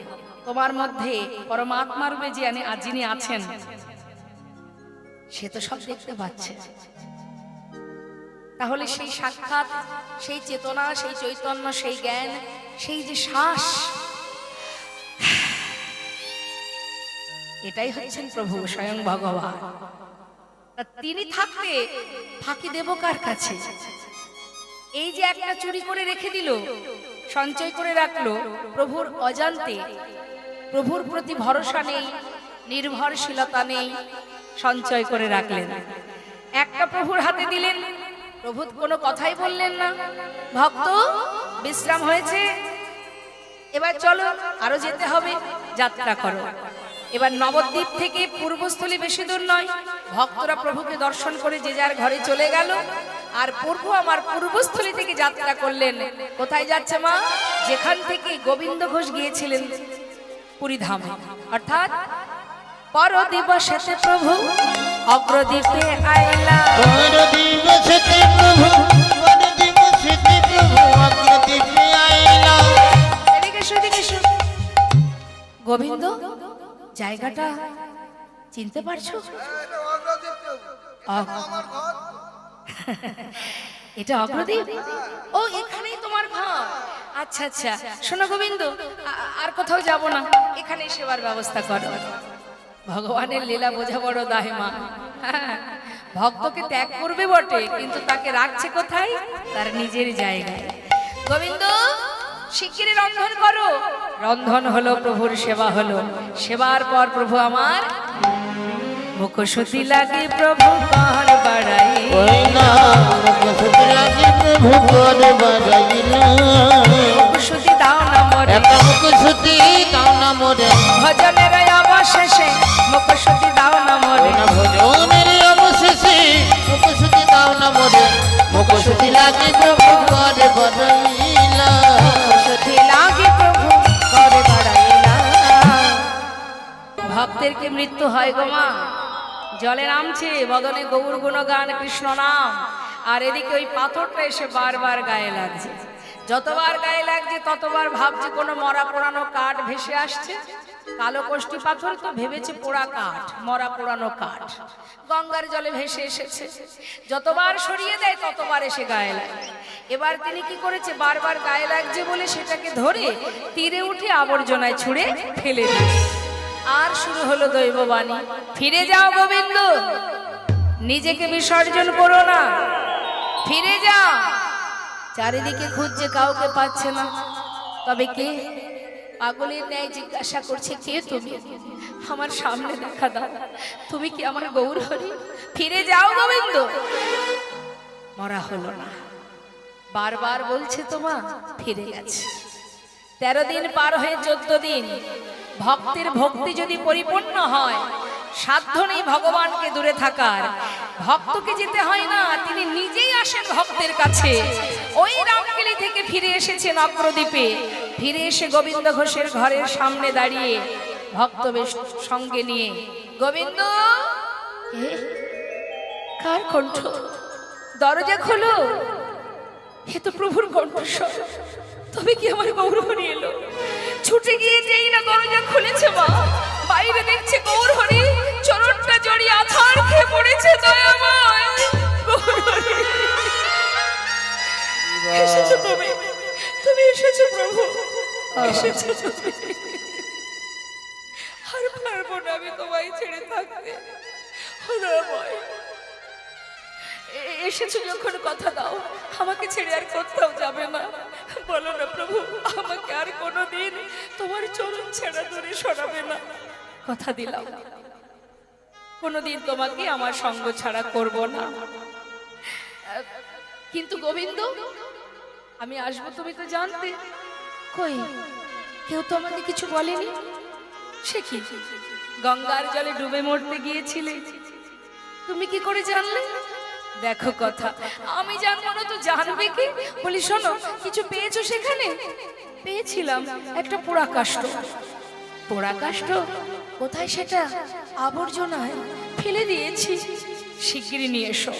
তোমার মধ্যে পরমাত্মার রূপে যিনি আছেন, সে তো সব দেখতে পাচ্ছে। তাহলে সেই সাক্ষাৎ, সেই চেতনা, সেই চৈতন্য, সেই জ্ঞান, সেই যে শ্বাস, এটাই হচ্ছেন প্রভু স্বয়ং ভগবান। তিনি থাকতে ফাঁকি দেব কার কাছে? এই যে একটা চুরি করে রেখে দিল, সঞ্চয় করে রাখলো, প্রভুর অজান্তে, প্রভুর প্রতি ভরসা নেই, নির্ভরশীলতা নেই, সঞ্চয় করে রাখলেন। একটা প্রভুর হাতে দিলেন, প্রভু কোনো কথাই বললেন না। ভক্ত বিশ্রাম হয়েছে, এবার চলো আরো যেতে হবে, যাত্রা করো। এবার নবদ্বীপ থেকে পূর্বস্থলী বেশি দূর নয়। ভক্তরা প্রভুকে দর্শন করে যে যার ঘরে চলে গেল। আর প্রভু আমার পূর্বস্থলী থেকে যাত্রা করলেন। কোথায় যাচ্ছে মা? যেখান থেকে গোবিন্দ ঘোষ গিয়েছিলেন পুরীধামে, অর্থাৎ পর দিবসেতে প্রভু অগ্রদ্বীপে আইলা। পর দিবসেতে প্রভু, পর দিবসেতে প্রভু অগ্রদ্বীপে আইলা। এদিকে এসো, এদিকে এসো। গোবিন্দ জায়গাটা চিনতে পারছো? এটা অগ্রদ্বীপ? ও এখানেই তোমার ঘর? আচ্ছা আচ্ছা। শোনো গোবিন্দ, আর কোথাও যাব না, এখানে সেবার ব্যবস্থা করো। ভগবানের লীলা বোঝা বড় দায় মা। ভক্তকে ত্যাগ করবে বটে, কিন্তু তাকে রাখছে কোথায়? তার নিজের জায়গায়। গোবিন্দ শিগগিরই রন্ধন করো। রন্ধন হলো, প্রভুর সেবা হলো। সেবার পর প্রভু আমার মুখশুদ্ধি লাগে প্রভু কর বাড়াই। ওই না মুখশুদ্ধি লাগে প্রভু কর বাড়াইলা। মুখশুদ্ধি দাও না মোরে, একটা মুখশুদ্ধি দাও না মোরে। ভজনের অবশেষে মুখশুদ্ধি দাও না মোরে। না ভজনের অবশেষে মুখশুদ্ধি দাও না মোরে। মুখশুদ্ধি লাগে প্রভু কর বাড়াইলা। মুখশুদ্ধি লাগে প্রভু কর বাড়াইলা। ভক্তেরকে মৃত্যু হয় গো মা। জলে নামছে, বদনে গৌর গুণগান কৃষ্ণ নাম, আর এদিকে ওই পাথরটা এসে বারবার গায়ে লাগছে। যতবার গায়ে লাগছে ততবার ভাবছে কোনো মরা পোড়ানো কাঠ ভেসে আসছে, কালো কষ্টি পাথর তো ভেবেছে পোড়া কাঠ, মরা পোড়ানো কাঠ। গঙ্গার জলে ভেসে এসেছে, যতবার সরিয়ে দেয় ততবার এসে গায়ে লাগে। এবার তিনি কি করেছে, বারবার গায়ে লাগছে বলে সেটাকে ধরে তীরে উঠে আবর্জনায় ছুঁড়ে ফেলে দিল। আর শুরু হলো দৈববাণী, ফিরে যাও গোবিন্দ, নিজেকে বিসর্জন করো না, ফিরে যাও। চারিদিকে খুঁজছে, কাউকে পাচ্ছে না। তবে কে? পাগলের ন্যায় জিজ্ঞাসা করছে, কে তুমি? আমার সামনে দেখা দাও, তুমি কি আমার গৌর হরি? ফিরে যাও গোবিন্দ। মরা হলো না, বারবার বলছে তোমা, ফিরে গেছে। 13 দিন পার হয়ে 14 দিন। ভক্তের ভক্তি যদি পরিপূর্ণ হয়, সাধ্য নেই ভগবানকে দূরে থাকার। ভক্তকে যেতে হয় না, তিনি নিজেই আসেন ভক্তের কাছে। ওই রামকেলি থেকে ফিরে এসেছে নক্রদ্বীপে, ফিরে এসে গোবিন্দ ঘোষের ঘরের সামনে দাঁড়িয়ে ভক্ত বেশ সঙ্গে নিয়ে, গোবিন্দ, কার কণ্ঠ? দরজা খোলো, হে তো প্রভুর কণ্ঠস্বর। তবে কি আমার গৌরহরি এলো? ছুটে গিয়ে যেই না দরজা খুলেছে মা, বাইরে দেখছে গৌরহরি চরণটা জড়িয়ে আছাড় খেয়ে পড়েছে। দয়াময় গৌরহরি, এসেছো তুমি, তুমি এসেছো প্রভু, এসেছো তুমি। আর পারবো না আমি তোমায় ছেড়ে থাকতে। ও দয়াময়, এসেছো যখন কথা দাও, আমাকে ছেড়ে আর কোথাও যাবে না। বলো না প্রভু, আমাকে আর কোনোদিন তোমার চরণ ছেড়া দূরে সরাবে না। কথা দিলাম, কোনোদিন তোমাকে আমার সঙ্গ ছাড়া করব না। কিন্তু গোবিন্দ, আমি আসবো তুমি তো জানতে। কই, কেউ তো আমাকে কিছু বলেনি। সে কি, গঙ্গার জলে ডুবে মরতে গিয়েছিলে, তুমি কি করে জানলে? দেখো কথা, আমি জানবো না তো জানবে কি? বলি শোনো, কিছু পেয়েছো সেখানে? পেয়েছিলাম একটা পোড়া কাষ্ঠ। পোড়া কাষ্ঠ? কোথায় সেটা? আবর্জনায় ফেলে দিয়েছি, শিগগিরই নিয়ে এসো।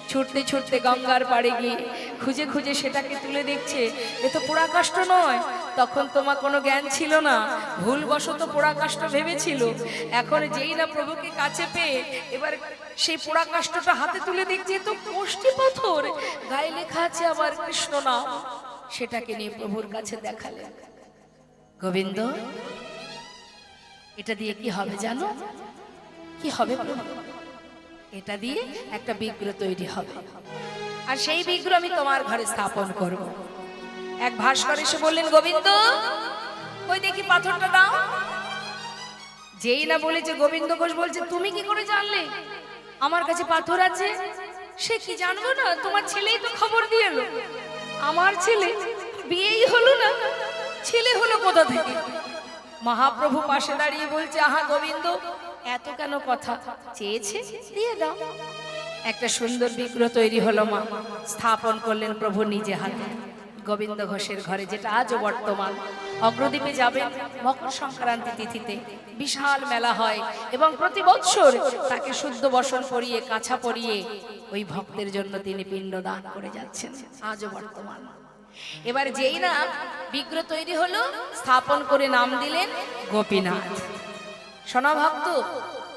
ছুটতে ছুটতে গঙ্গার পাড়ে গিয়ে খুঁজে খুঁজে সেটাকে তুলে দেখছে, এ তো পোড়া কাষ্ঠ নয়। তখন তোমার কোনো জ্ঞান ছিল না, ভুলবশত পোড়া কাষ্ঠ ভেবেছিল। এখন যেই না প্রভুকে কাছে পেয়ে এবার সেই পোড়া কাষ্ঠটা হাতে তুলে দেখছে, তো কষ্টি পাথর, গায়ে লেখা আছে আবার কৃষ্ণ নাম। সেটাকে নিয়ে প্রভুর কাছে দেখালেন। গোবিন্দ, এটা দিয়ে কি হবে জানো? কি হবে প্রভু? এটা দিয়ে একটা বিগ্রহ তৈরি হবে, আর সেই বিগ্রহ আমি তোমার ঘরে স্থাপন করব। এক ভাস্কর এসে বললেন, গোবিন্দ, ওই দেখি পাথরটা দাও। যেই না বলেছে, গোবিন্দ ঘোষ বলছে, তুমি কি করে জানলে আমার কাছে পাথর আছে? সে কি জানবো না, তোমার ছেলেই তো খবর দিয়ে এলো। আমার ছেলে? বিয়েই হলো না, ছেলে হলো কোথা থেকে? মহাপ্রভু পাশে দাঁড়িয়ে বলছে, আহা গোবিন্দ, এত কেন কথা? চেয়েছে দিয়ে দাও। একটা সুন্দর বিগ্রহ তৈরি হলো, মা স্থাপন করলেন প্রভু নিজে হাতে গোবিন্দ ঘোষের ঘরে, যেটা আজও বর্তমান। অগ্রদ্বীপে যাবেন মকর সংক্রান্তি তিথিতে, বিশাল মেলা হয় এবং প্রতি বৎসর তাকে শুদ্ধ বসন পরিয়ে, কাছা পরিয়ে ওই ভক্তের জন্য তিনি পিণ্ড দান করে যাচ্ছেন, আজও বর্তমান। এবার যেই না বিগ্রহ তৈরি হলো, স্থাপন করে নাম দিলেন গোপীনাথ। শোনা ভক্ত,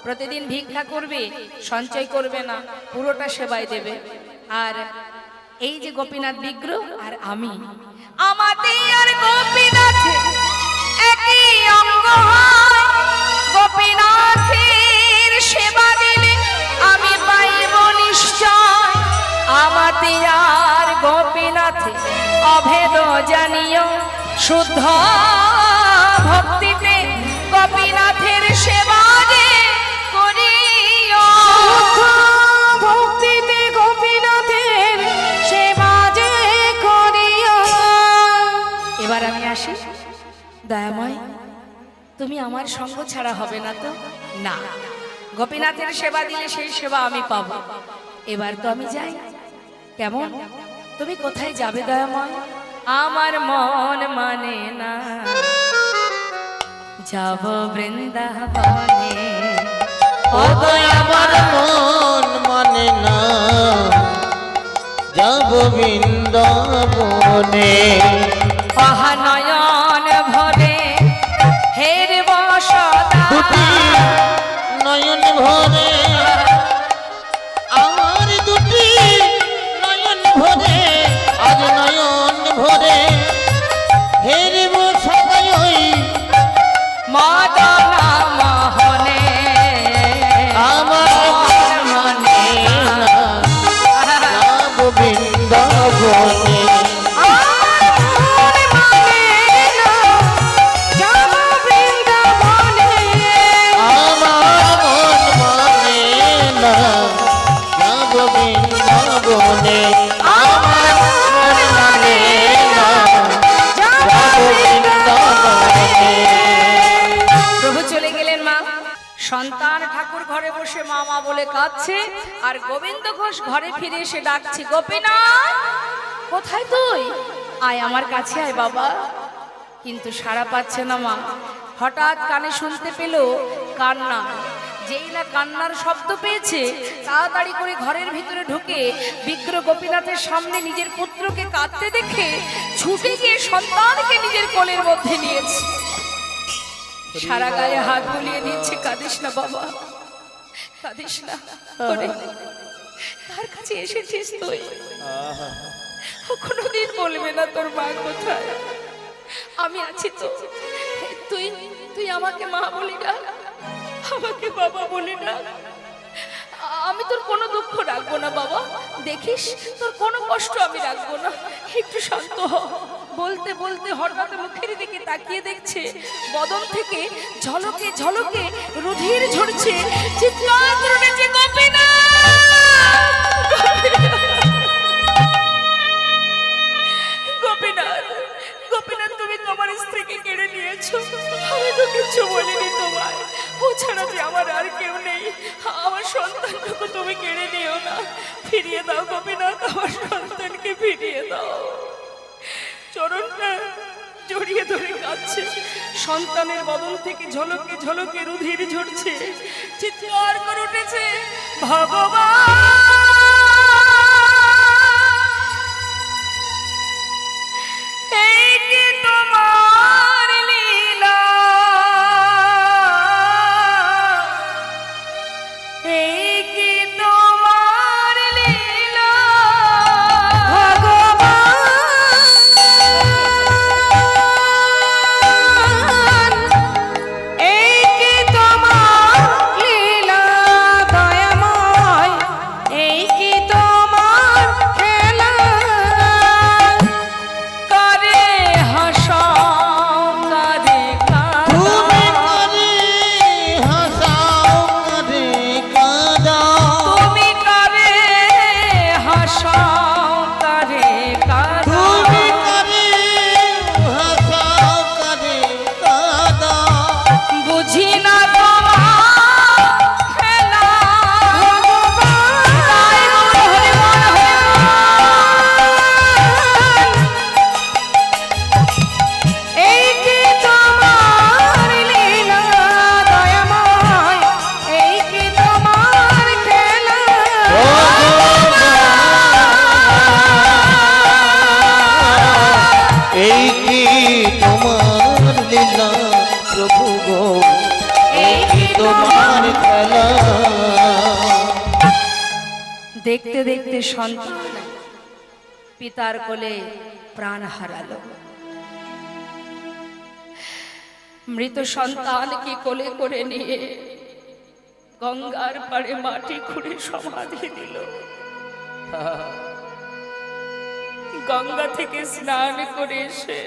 প্রতিদিন ভিক্ষা করবে, সঞ্চয় করবে না, পুরোটা সেবায় দেবে। আর এই যে গোপীনাথ বিগ্রহ আর আমি, আমাদের আর গোপীনাথ একই অঙ্গ হয়। গোপীনাথের সেবা দিলে আমি পাইব নিশ্চয়। আমাদের আর গোপীনাথ অভেদ জানিও, শুদ্ধ ভক্তিতে গোপীনাথের সেবা যে করিও। ভক্তিতে গোপীনাথের সেবা যে করিও। এবার আমি আসি। দয়াময়, তুমি আমার সঙ্গ ছাড়া হবে না তো? না, গোপীনাথের সেবা দিলে সেই সেবা আমি পাবো। এবার তো আমি যাই। কেমন? তুমি কোথায় যাবে দয়াময়? আমার মন মানে না, যাব বৃন্দাবনে। ও দয়া, আমার মন মানে না, যাব বৃন্দাবনে। নয়ন ভরে হের বসন দুটি নয়ন ভরে, আমার দুটি নয়ন ভরে, আজ নয়ন ভরে হেরব সবাই ওই মদনা মোহনে আমার মানে না যাব বৃন্দাবনে। আমার মন মানে না যাব বৃন্দাবনে। আমার মন মানে না যাব বৃন্দাবনে। প্রভু চলে গেলেন মা। সন্তান ঠাকুর ঘরে বসে মা মা বলে কাঁদছে, আর গোবিন্দ ঘোষ ঘরে ফিরে এসে ডাকছে, গোপীনাথ কোথায় তুই? আয় আমার কাছে আয় বাবা। কিন্তু সাড়া পাচ্ছে না মা। হঠাৎ কানে শুনতে পেল কান্না। যেই না কান্নার শব্দ পেয়েছে, তাড়াতাড়ি করে ঘরের ভিতরে ঢুকে বিগ্র গোপীনাথের সামনে নিজের পুত্রকে কাঁদতে দেখে ছুটে গিয়ে সন্তানকে নিজের কোলের মধ্যে নিয়েছে। সারা গায়ে হাত বুলিয়ে দিচ্ছে, কাঁদিস না বাবা, কাঁদিস না। ওরে, কার কাছে এসেছিস তুই? কোনোদিন বলবে না তোর মা কোথায়? আমি আছি তো। তুই তুই আমাকে মা বলি না, আমাকে বাবা বলি না। আমি তোর কোনো দুঃখ রাখবো না বাবা, দেখিস তোর কোনো কষ্ট আমি রাখবো না। একটু শান্ত হ। বলতে বলতে হঠাৎ মুখের দিকে তাকিয়ে দেখছে বদন থেকে ঝলকে ঝলকে রুধির ঝরছে। চিৎকার করে উঠেছে, গোপীনাথ, গোপীনাথ তুমি তোমার স্ত্রীকে কেড়ে নিয়েছো। আমি তো কিছু বলিনি তোমায়। ও ছাড়া যে আমার আর কেউ নেই। আমার সন্তানটুকু তুমি কেড়ে নিও না। ফিরিয়ে দাও গোপীনাথ, আমার সন্তানকে ফিরিয়ে দাও। চরণটা জড়িয়ে ধরে কাঁদছে। সন্তানের বদন থেকে ঝলকে ঝলকে রুধির ঝরছে। চিৎকার করে উঠেছে, ভগবান এই কি তোমার লীলা, এই কি তোমার লীলা ভগবান, এই কি তোমার লীলা দয়াময়, এই কি তোমার খেলা। করে হাসাও করে তুমি কাঁদাও, করে হাসাও করে কাঁদাও, তুমি করে হাসাও করে তুমি কাঁদাও। করে হাসাও করে কাঁদাও। বুঝি না তোমার খেলা তাই বলে হরি বল হরি বল। এই কি তোমার লীলা দয়াময়, এই কি তোমার খেলা। এই কি তোমার লীলা প্রভু গো, এই কি তোমার খেলা। দেখতে দেখতে সন্তান পিতার কোলে প্রাণ হারালো। মৃত সন্তানকে কোলে করে নিয়ে গঙ্গার পাড়ে মাটি খুঁড়ে সমাধি দিল। গঙ্গা থেকে স্নান করে এসে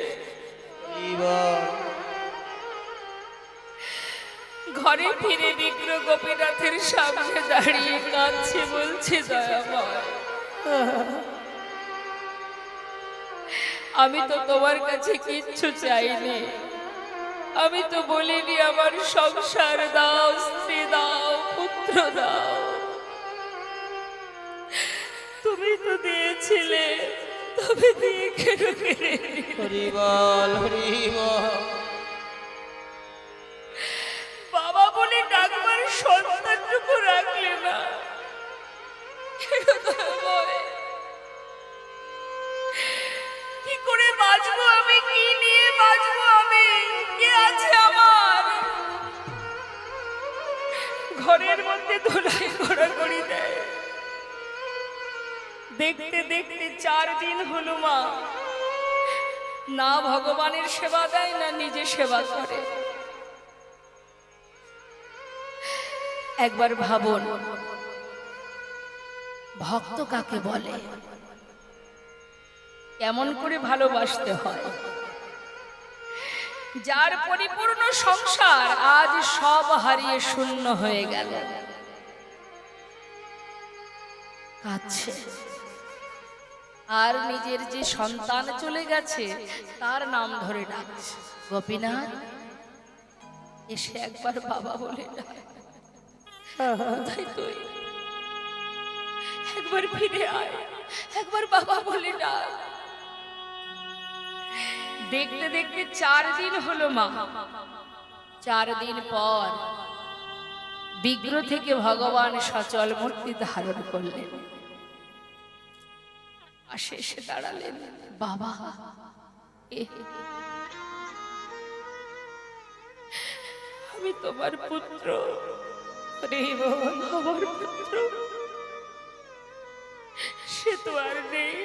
ঘরে ফিরে বিগ্র গোপীনাথের সামনে দাঁড়িয়ে কাঁদছে, বলছে, দয়াময় আমি তো তোমার কাছে কিচ্ছু চাইনি। আমি তো বলিনি আমার সংসার দাও, স্ত্রী দাও, পুত্র দাও। তুমি তো দিয়েছিলে, তবে দিয়ে কেন কেড়ে নিলে? হরি বল হরি বল। বাবা বলে ডাকবার সন্তানটুকু রাখলে না। কি করে বাঁচবো আমি? কি নিয়ে বাঁচবো আমি? কে আছে আমার? আমাকে ধুলাই ঘোরাঘুরি দেয়। দেখতে দেখতে 4 দিন হলো মা না ভগবানের সেবা দেয় না নিজে সেবা করে। একবার ভাবুন ভক্ত কাকে বলে, কেমন করে ভালোবাসতে হয়। যার পরিপূর্ণ সংসার আজ সব হারিয়ে শূন্য হয়ে গেল, কাঁদছে। আর নিজের যে সন্তান চলে গেছে তার নাম ধরে ডাকছে, গোপীনাথ এসে একবার বাবা বলে ডাক, কোথায় তুই, একবার ফিরে আয়, একবার বাবা বলে ডাক। দেখতে দেখতে 4 দিন হলো মা। 4 দিন পর বিগ্রহ থেকে ভগবান সচল মূর্তি ধারণ করলেন। পাশে এসে দাঁড়ালেন, বাবা আমি তোমার পুত্র, আমার পুত্র, সে তো আর নেই,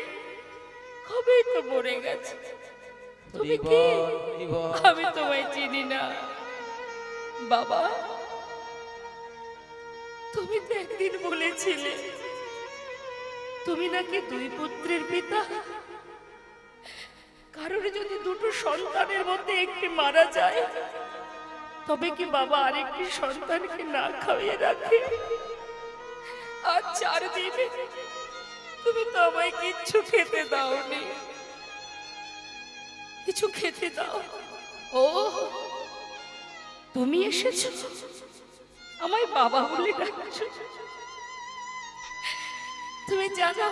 কবে তো মরে গেছে। তুমি কে? আমি তোমায় চিনি না বাবা। তুমি তো একদিন বলেছিলে তুমি নাকি 2 পুত্রের পিতা। কারোর যদি 2টো সন্তানের মধ্যে একটি মারা যায় তবে কি বাবা আরেকটি সন্তানকে না খাইয়ে রাখে? আজ 4 দিনে তুমি তো আমায় কিচ্ছু খেতে দাওনি, কিছু খেতে দাও। ও তুমি এসেছো, আমায় বাবা বলে ডাকছো। তুমি জানো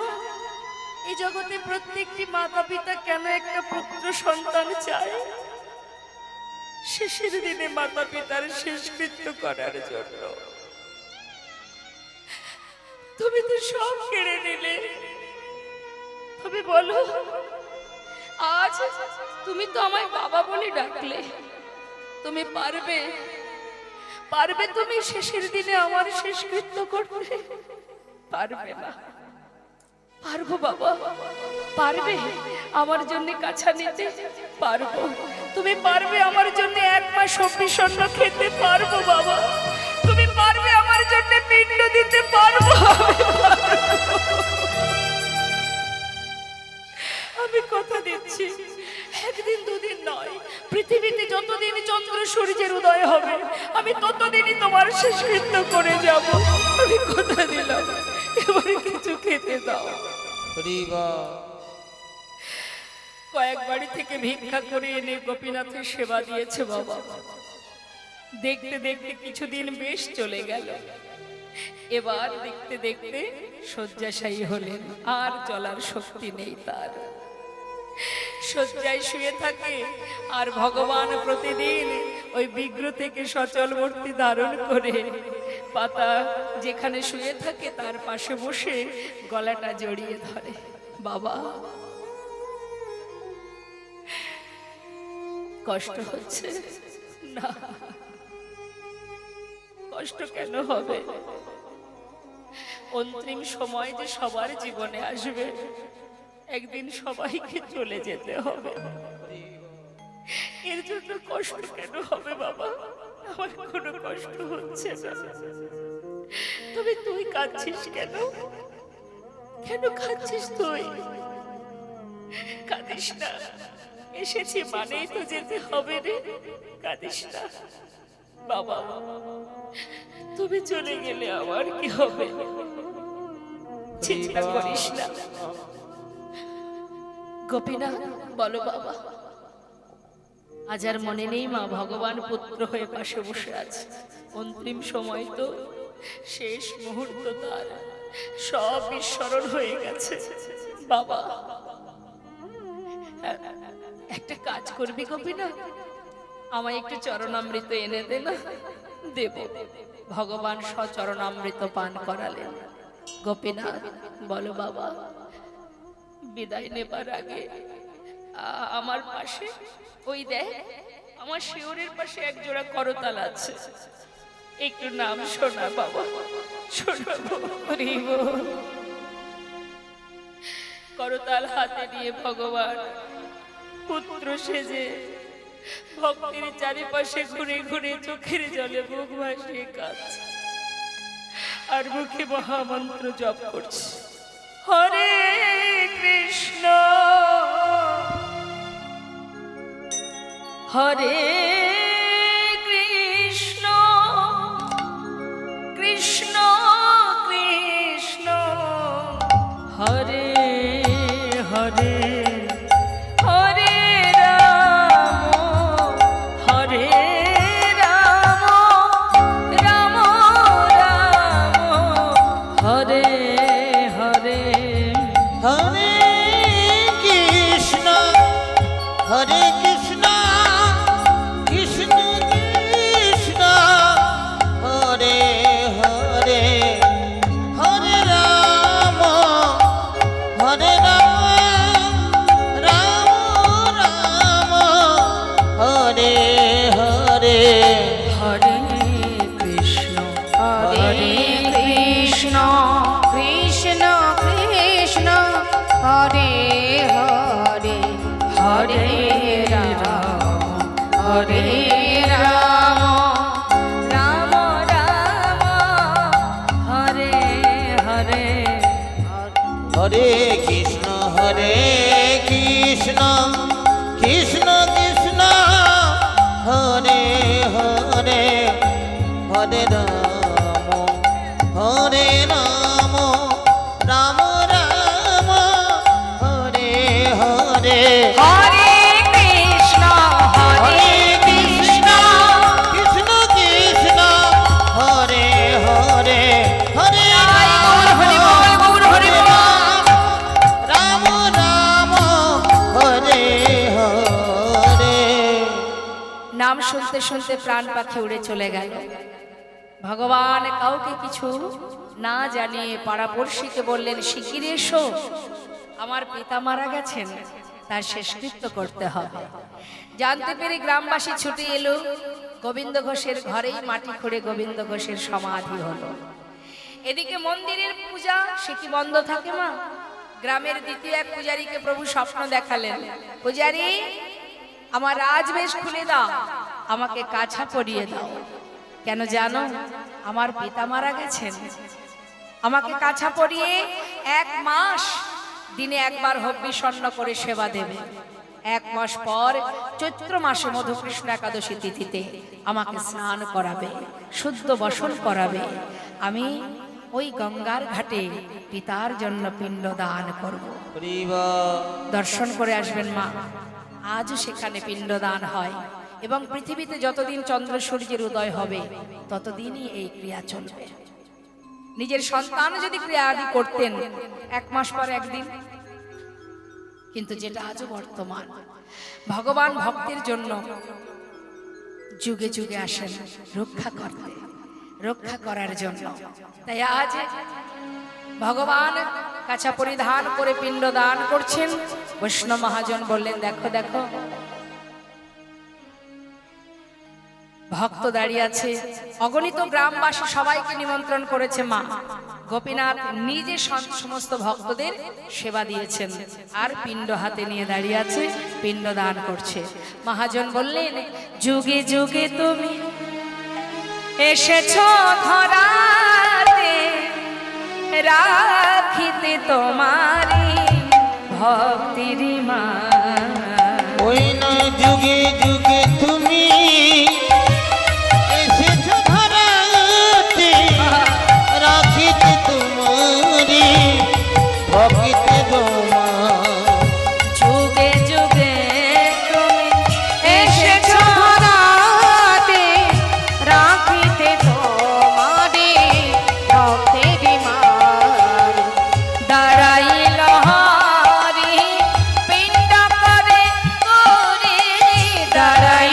এই জগতে প্রত্যেকটি মাতা পিতা কেন একটা পুত্র সন্তান চায়? শেষের দিনে মাতা পিতার শেষকৃত্য করার জন্য। তুমি তো সব কেড়ে নিলে। তবে বলো, আজ তুমি তো আমায় বাবা বলে ডাকলে, তুমি পারবে পারবে তুমি শেষের দিনে আমার শেষকৃত্য করতে? পারবে না। পারবো বাবা, পারবে আমার জন্য কাছা নিতে? পারবো। তুমি পারবে আমার জন্য 1 মাস অভিষণ্ণ খেতে? পারবো বাবা। তুমি পারবে আমার জন্য পিণ্ড দিতে? পারবো। আমি কথা দিচ্ছি, 1 দিন 2 দিন নয়, পৃথিবীতে যতদিন চন্দ্র সূর্যের উদয় হবে আমি ততদিনই তোমার শেষকৃত্য করে যাব। আমি কথা দিলাম, এবারে কিছু খেতে দাও। কয়েক বাড়ি থেকে ভিক্ষা করে এনে গোপীনাথের সেবা দিয়েছে বাবা। দেখতে দেখতে কিছুদিন বেশ চলে গেল। এবার দেখতে দেখতে শয্যাশায়ী হলেন, আর চলার শক্তি নেই তার। শয্যায় শুয়ে থাকে আর ভগবান প্রতিদিন ওই বিগ্রহ থেকে সচল মূর্তি ধারণ করে পাতা যেখানে শুয়ে থাকে তার পাশে বসে গলাটা জড়িয়ে ধরে, বাবা কষ্ট হচ্ছে না? কষ্ট কেন হবে? অন্তিম সময় যে সবার জীবনে আসবে, একদিন সবাইকে চলে যেতে হবে। এর জন্য কষ্ট কেন হবে বাবা? আমার কোনো কষ্ট হচ্ছে না। তবে তুই কাঁদছিস কেন? কেন কাঁদছিস তুই? কাঁদিস না, এসেছি মানেই তো যেতে হবে রে। কাঁদিস না বাবা, তুমি চলে গেলে আমার কি হবে? চিন্তা করিস না। গোপীনাথ বলো বাবা, আজ আর মনে নেই মা ভগবান পুত্র হয়ে পাশে বসে আছে। অন্তিম সময় তো, শেষ মুহূর্ত তার, সব বিস্মরণ হয়ে গেছে। বাবা একটা কাজ করবি গোপীনাথ, আমায় একটু চরণামৃত এনে দে না। দেব। ভগবান সচরণামৃত পান করালেন। গোপীনাথ বলো বাবা, বিদায় নেবার আগে আমার পাশে ওই দেখ আমার শিওরের পাশে 1 জোড়া করতাল আছে, একটু নাম শোনা বাবা। শুনবো। করতাল হাতে নিয়ে ভগবান পুত্র সেজে ভক্তির চারিপাশে ঘুরে ঘুরে চোখের জলে মুখ ভাসিয়ে কাঁদছে আর মুখে মহামন্ত্র জপ করছে, হরে কৃষ্ণ হরে কৃষ্ণ কৃষ্ণ কৃষ্ণ হরে হরে হরে রাম হরে রাম রাম রাম হরে হরে হরে কৃষ্ণ হরে কৃষ্ণ কৃষ্ণ কৃষ্ণ হরে হরে হরে রাম হরে রাম রাম রাম হরে হরে হরে কৃষ্ণ হরে কৃষ্ণ কৃষ্ণ কৃষ্ণ হরে হরে হরে রাম হরে রাম রাম রাম হরে হরে হরে কৃষ্ণ কৃষ্ণ কৃষ্ণ হরে হরে হরে রাম হরে রাম রাম রাম হরে হরে হরে কৃষ্ণ হরে কৃষ্ণ কৃষ্ণ কৃষ্ণ হরে হরে হরে গৌর হরি বল গৌর হরি বল রাম রাম হরে হরে নাম শুনতে শুনতে প্রাণ পাখি উড়ে চলে গেল। ভগবান কাউকে কিছু না জানিয়ে পাড়াপড়শিকে বললেন, শিগগিরি এসো, আমার পিতা মারা গেছেন, তার শেষকৃত্য করতে হবে। জানতে পেরে গ্রামবাসী ছুটে এলো। গোবিন্দ ঘোষের ঘরেই মাটি খুঁড়ে গোবিন্দ ঘোষের সমাধি হলো। এদিকে মন্দিরের পূজা সে কি বন্ধ থাকে মা? গ্রামের দ্বিতীয় এক পূজারীকে প্রভু স্বপ্ন দেখালেন, পূজারী আমার রাজবেশ খুলে দাও, আমাকে কাছা পরিয়ে দাও। কেন জানো? আমার পিতা মারা গেছেন, আমাকে কাছা পরিয়ে 1 মাস দিনে একবার হব্বিষণ্ণ করে সেবা দেবে। 1 মাস পর চৈত্র মাসে মধুকৃষ্ণ একাদশী তিথিতে আমাকে স্নান করাবে, শুদ্ধ বসন করাবে। আমি ওই গঙ্গার ঘাটে পিতার জন্য পিণ্ড দান করব। দর্শন করে আসবেন মা। আজও সেখানে পিণ্ডদান হয় এবং পৃথিবীতে যতদিন চন্দ্র সূর্যের উদয় হবে ততদিনই এই ক্রিয়া চলবে। নিজের সন্তান যদি ক্রিয়া আদি করতেন 1 মাস পর একদিন, কিন্তু যেটা আজও বর্তমান। ভগবান ভক্তের জন্য যুগে যুগে আসেন রক্ষা করতে, রক্ষা করার জন্য। তাই আজ ভগবান কাছা পরিধান করে পিণ্ড দান করছেন। বৈষ্ণব মহাজন বললেন, দেখো দেখো ভক্ত দাঁড়িয়ে আছে। অগণিত গ্রামবাসী সবাইকে নিমন্ত্রণ করেছে মা। গোপীনাথ নিজে সমস্ত ভক্তদের সেবা দিয়েছেন আর পিণ্ড হাতে নিয়ে দাঁড়িয়ে আছে, পিণ্ড দান করছে। মহাজন বললেন, যুগে যুগে তুমি এসেছো ধরাতে, রাখিতে তোমারি ভক্তির মান। ওই না যুগে যুগে তুমি এসেছো ধরাতে, রাখিতে তোমারি ভক্তিতে তোমার। যুগে যুগে তুমি এসেছো ধরাতে, রাখিতে তোমারি ভক্তির মান। দাঁড়াইল হরি পিণ্ড করে করে, দাঁড়াইল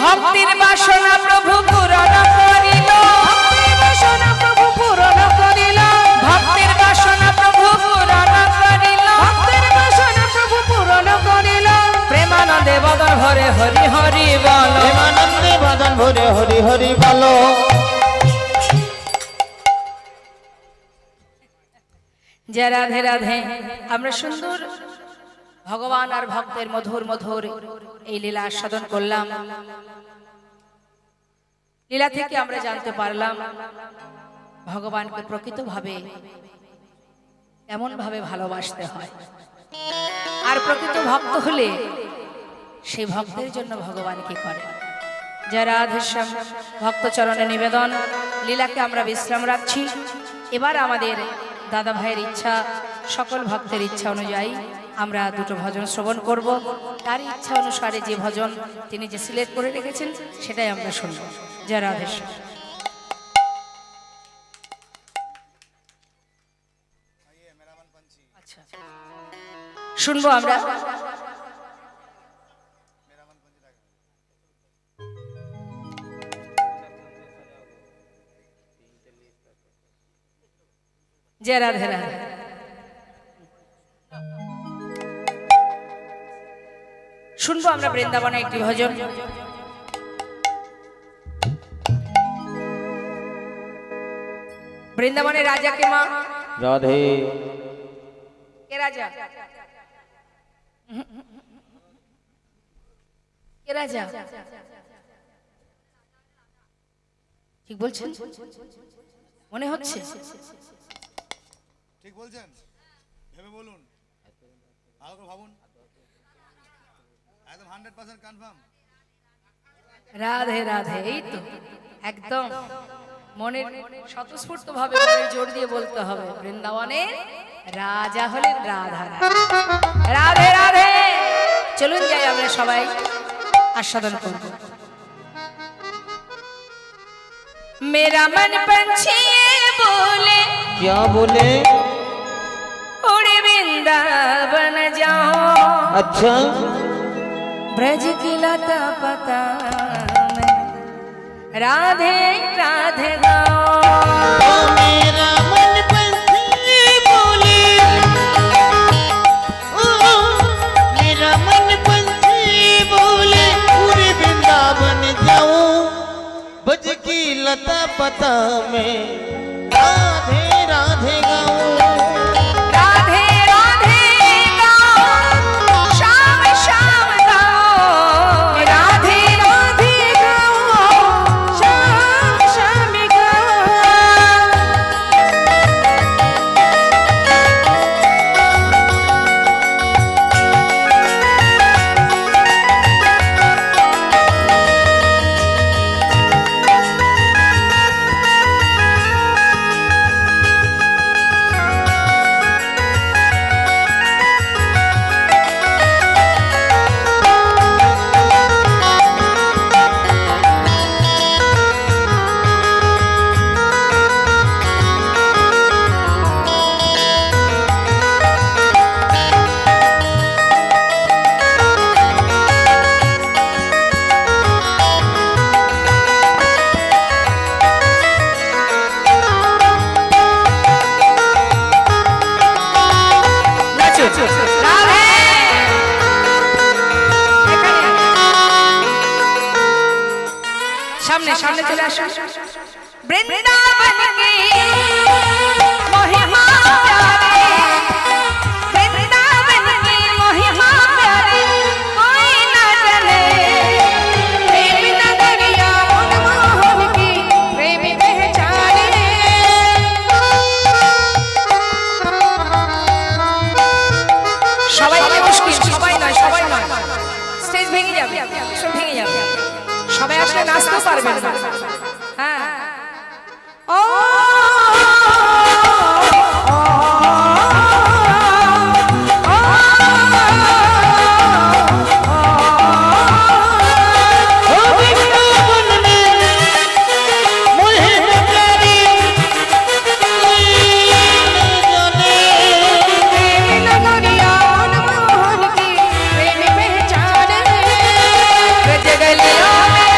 ভক্তির বাসনা প্রভু পূরণ করিল, ভক্তির বাসনা প্রভু পূরণ করিল, ভক্তির বাসনা প্রভু পূরণ করিল, ভক্তির বাসনা প্রভু পূরণ করিল। প্রেমানন্দে বদন ভরে হরি হরি বল, প্রেমানন্দে বদন ভরে হরি হরি বলো। জয় রাধে রাধে। আমরা সুন্দর ভগবান আর ভক্তের মধুর মধুর এই লীলা আস্বাদন করলাম। লীলা থেকে আমরা জানতে পারলাম ভগবানকে প্রকৃতভাবে এমন ভাবে ভালোবাসতে হয়, আর প্রকৃত ভক্ত হলে সেই ভক্তের জন্য ভগবান কি করে। জয় রাধেশ্যাম। ভক্ত চরণে নিবেদন, লীলাকে আমরা বিশ্রাম রাখছি। এবার আমাদের দাদা ভাইয়ের ইচ্ছা, সকল ভক্তের ইচ্ছা অনুযায়ী আমরা দুটো ভজন শ্রবণ করব। তার ইচ্ছা অনুসারে যে ভজন তিনি যে সিলেক্ট করে রেখেছেন সেটাই আমরা শুনব। জয় রাধেশ্যাম। আচ্ছা, শুনবো আমরা। জয় রাধে রাধে। শুনবো আমরা বৃন্দাবনে একটি ভজন। বৃন্দাবনের রাজা কে মা? রাধে। কে রাজা? কে রাজা? ঠিক বলছেন? মনে হচ্ছে ঠিক বলছেন, ভেবে বলুন, ভালো করে ভাবুন, একদম 100% কনফার্ম। রাধে রাধে। এই তো একদম মনের স্বতঃস্ফূর্ত ভাবে মনে জোর দিয়ে বলতে হবে, বৃন্দাবনের রাজা হলেন রাধা রাধে। রাধে রাধে। চলুন যাই আমরা সবাই আস্বাদন করব। मेरा मन पंछी बोले, क्या बोले? उड़े वृंदावन जाओ, अच्छा, ब्रज की लता पता में राधे राधे गाओ। मेरा मन पंछी बोले, ओ मेरा मन पंछी बोले, पूरे वृंदावन जाओ, बज की लता पता में राधे राधे गाओ। राधे राधे गाओ, शाम शाम गाओ, राधे राधे गाओ, शाम शाम गाओ। सामने सामने चले आसो। वृंदावन की महिमा प्यारी, वृंदावन की महिमा प्यारी, कोई न जाने। प्रेम नगरिया मनमोहन की प्रेमी पहचाने। সবাই মুশকিল, সবাই নয়, সবাই নয়, স্টেজ ভেঙে যাবে, সব ভেঙে যাবে। সবাই আসলে নাচতেও পারবেন না। হ্যাঁ, ओ ओ वृंदावन में मोहे न प्यारी कोई न जाने। प्रेम नगरिया मनमोहन की प्रेमी पहचाने। ब्रज गलियों में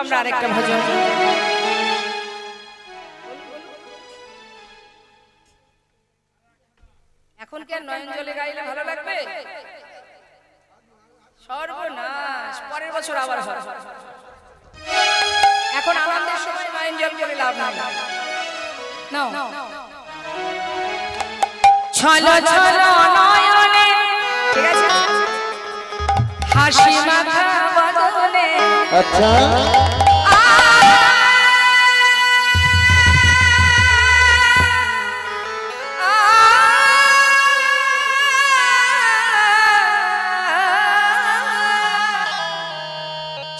আমরা আরেকটা ভজন। এখন কি আর নয়ন জলে গাইলে ভালো লাগবে? সর্বনাশ, পরের বছর আবার হবে। এখন আনন্দের সময় নয়ন জল করে লাভ নাই। নাও ছলো ছলো নয়নে, ঠিক আছে, হাসি মাখা বদনে, আচ্ছা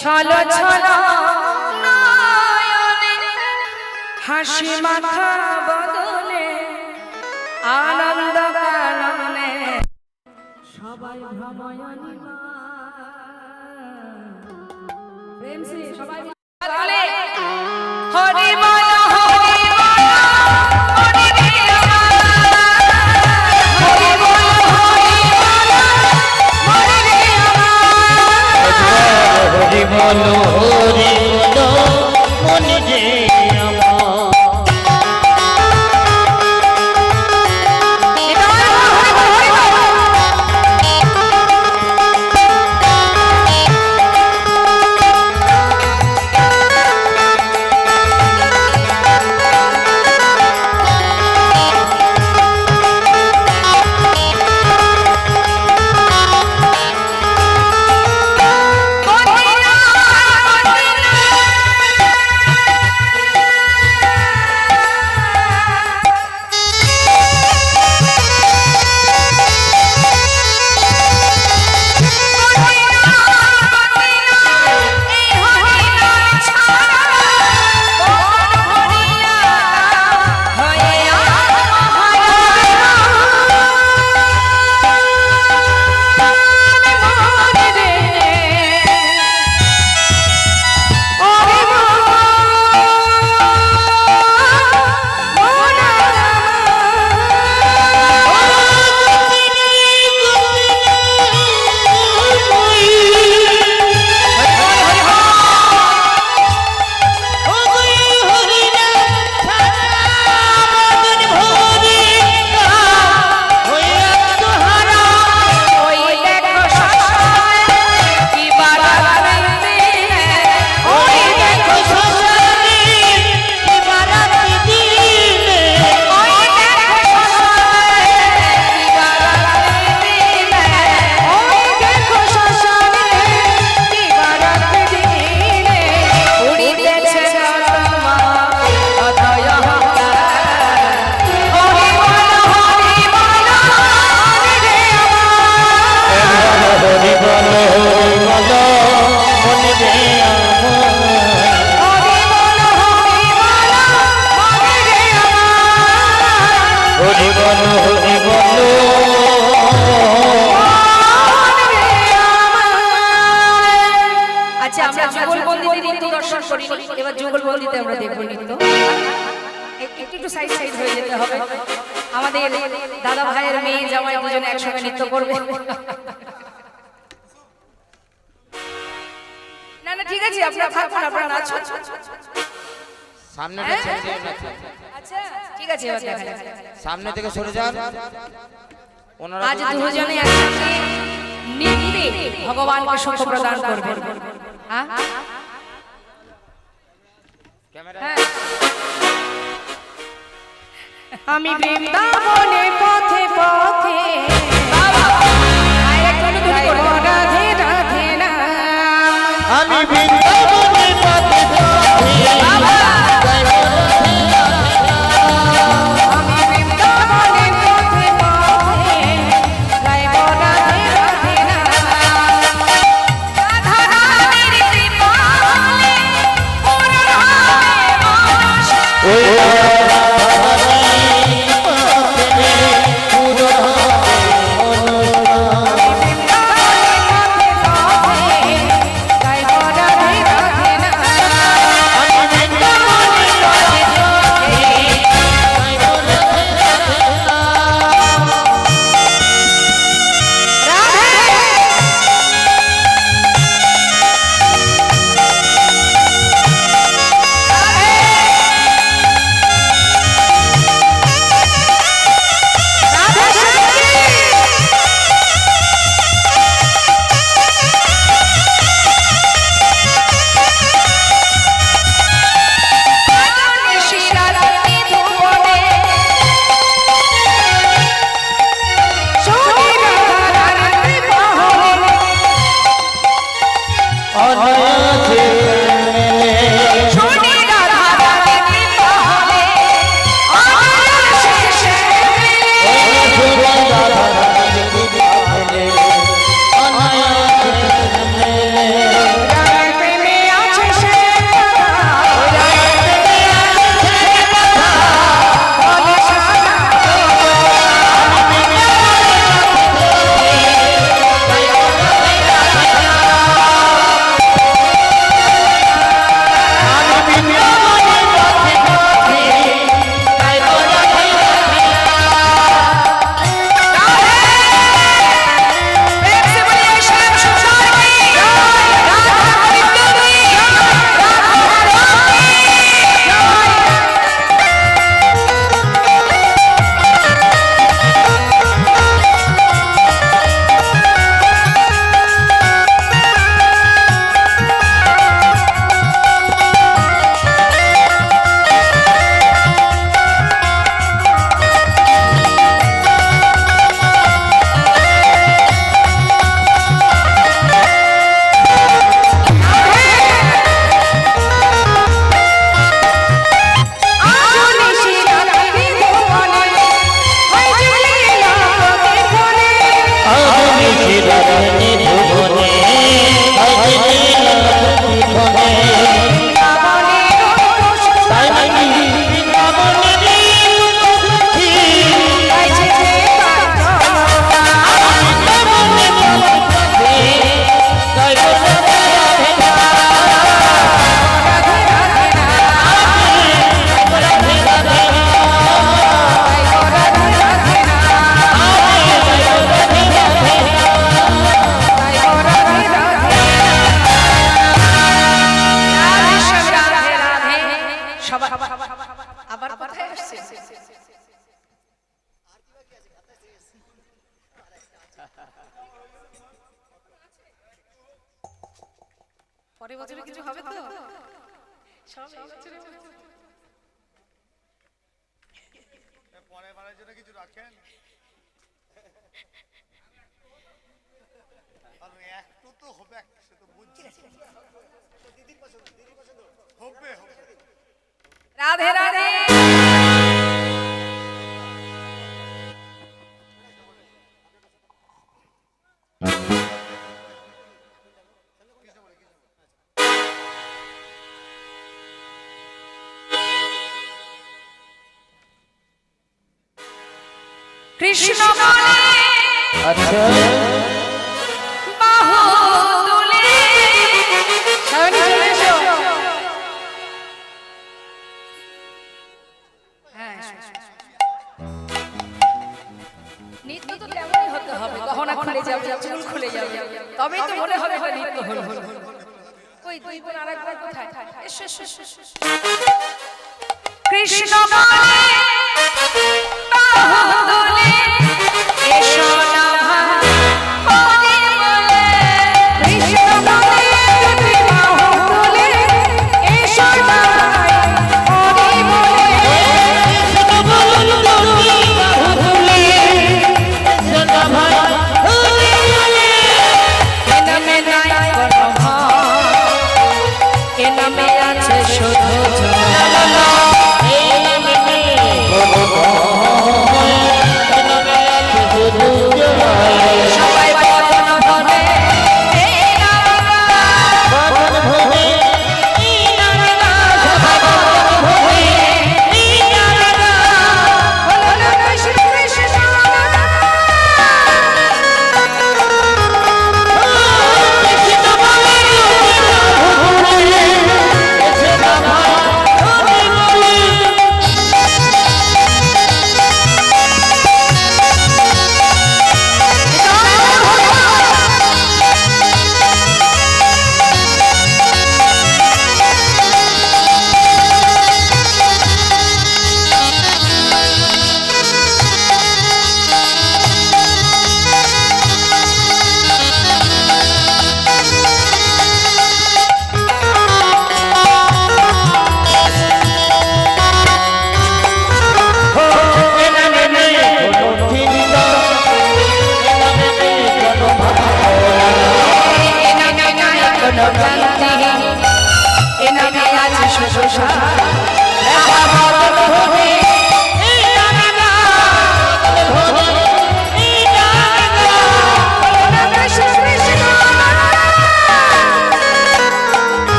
ছলো ছলো নয়নে, হাসি মাখা বদনে, আনন্দ কাননে সবাই ভ্রময়নী মা। প্রেম সে সবাই বলে হরি বল হরি বল হরি বল হরি বল হরি হরি বলো হরি বলো মনে যে আমার আচ্ছা, আমরা যুগলবন্দিতে নৃত্য দর্শন করি, এবার যুগলবন্দিতে আমরা দেখব নৃত্য। একটু একটু সাইড সাইড হয়ে যেতে হবে। আমাদের দাদা ভাইয়ের মেয়ে জামাই দুজনে একসঙ্গে নৃত্য করবে। না না ঠিক আছে, আপনারা থাকুন, আপনারা নাচুন। সামনে আচ্ছা ঠিক আছে, এবার দেখা যাক। সামনে থেকে সরে যান ওনারা আজ দুজনে একসঙ্গে নৃত্যে ভগবানকে সুখ প্রদান করবেন। হ্যাঁ হ্যাঁ, আমি বৃন্দাবনে পথে পথে রাধে রাধে নাম, আমি বৃন্দাবনে পথে পথে আমি বৃন্দাবনে পথে পথে গাইব রাধে রাধে নাম। রাধা রানীর কৃপালে পুরহাবে মানস, ওই সবাই আবার কোথায় আসছে পরের বছরে কিছু হবে তো পরের বারের জন্য কিছু রাখেন আর একটু তো হবে সে তো বুঝছি হবে রাধে রাধে কৃষ্ণ বলে আচ্ছা বাহু তুলে সায়নী চলে এসো হ্যাঁ নৃত্য তো তেমনই হতে হবে, গহনা খুলে যাবে, চুল খুলে যাবে, তবেই তো মনে হবে এটা নৃত্য হলো। ওই দুই বোন আরেকবার কোথায়? এসো এসো এসো, এসো। কৃষ্ণ বলে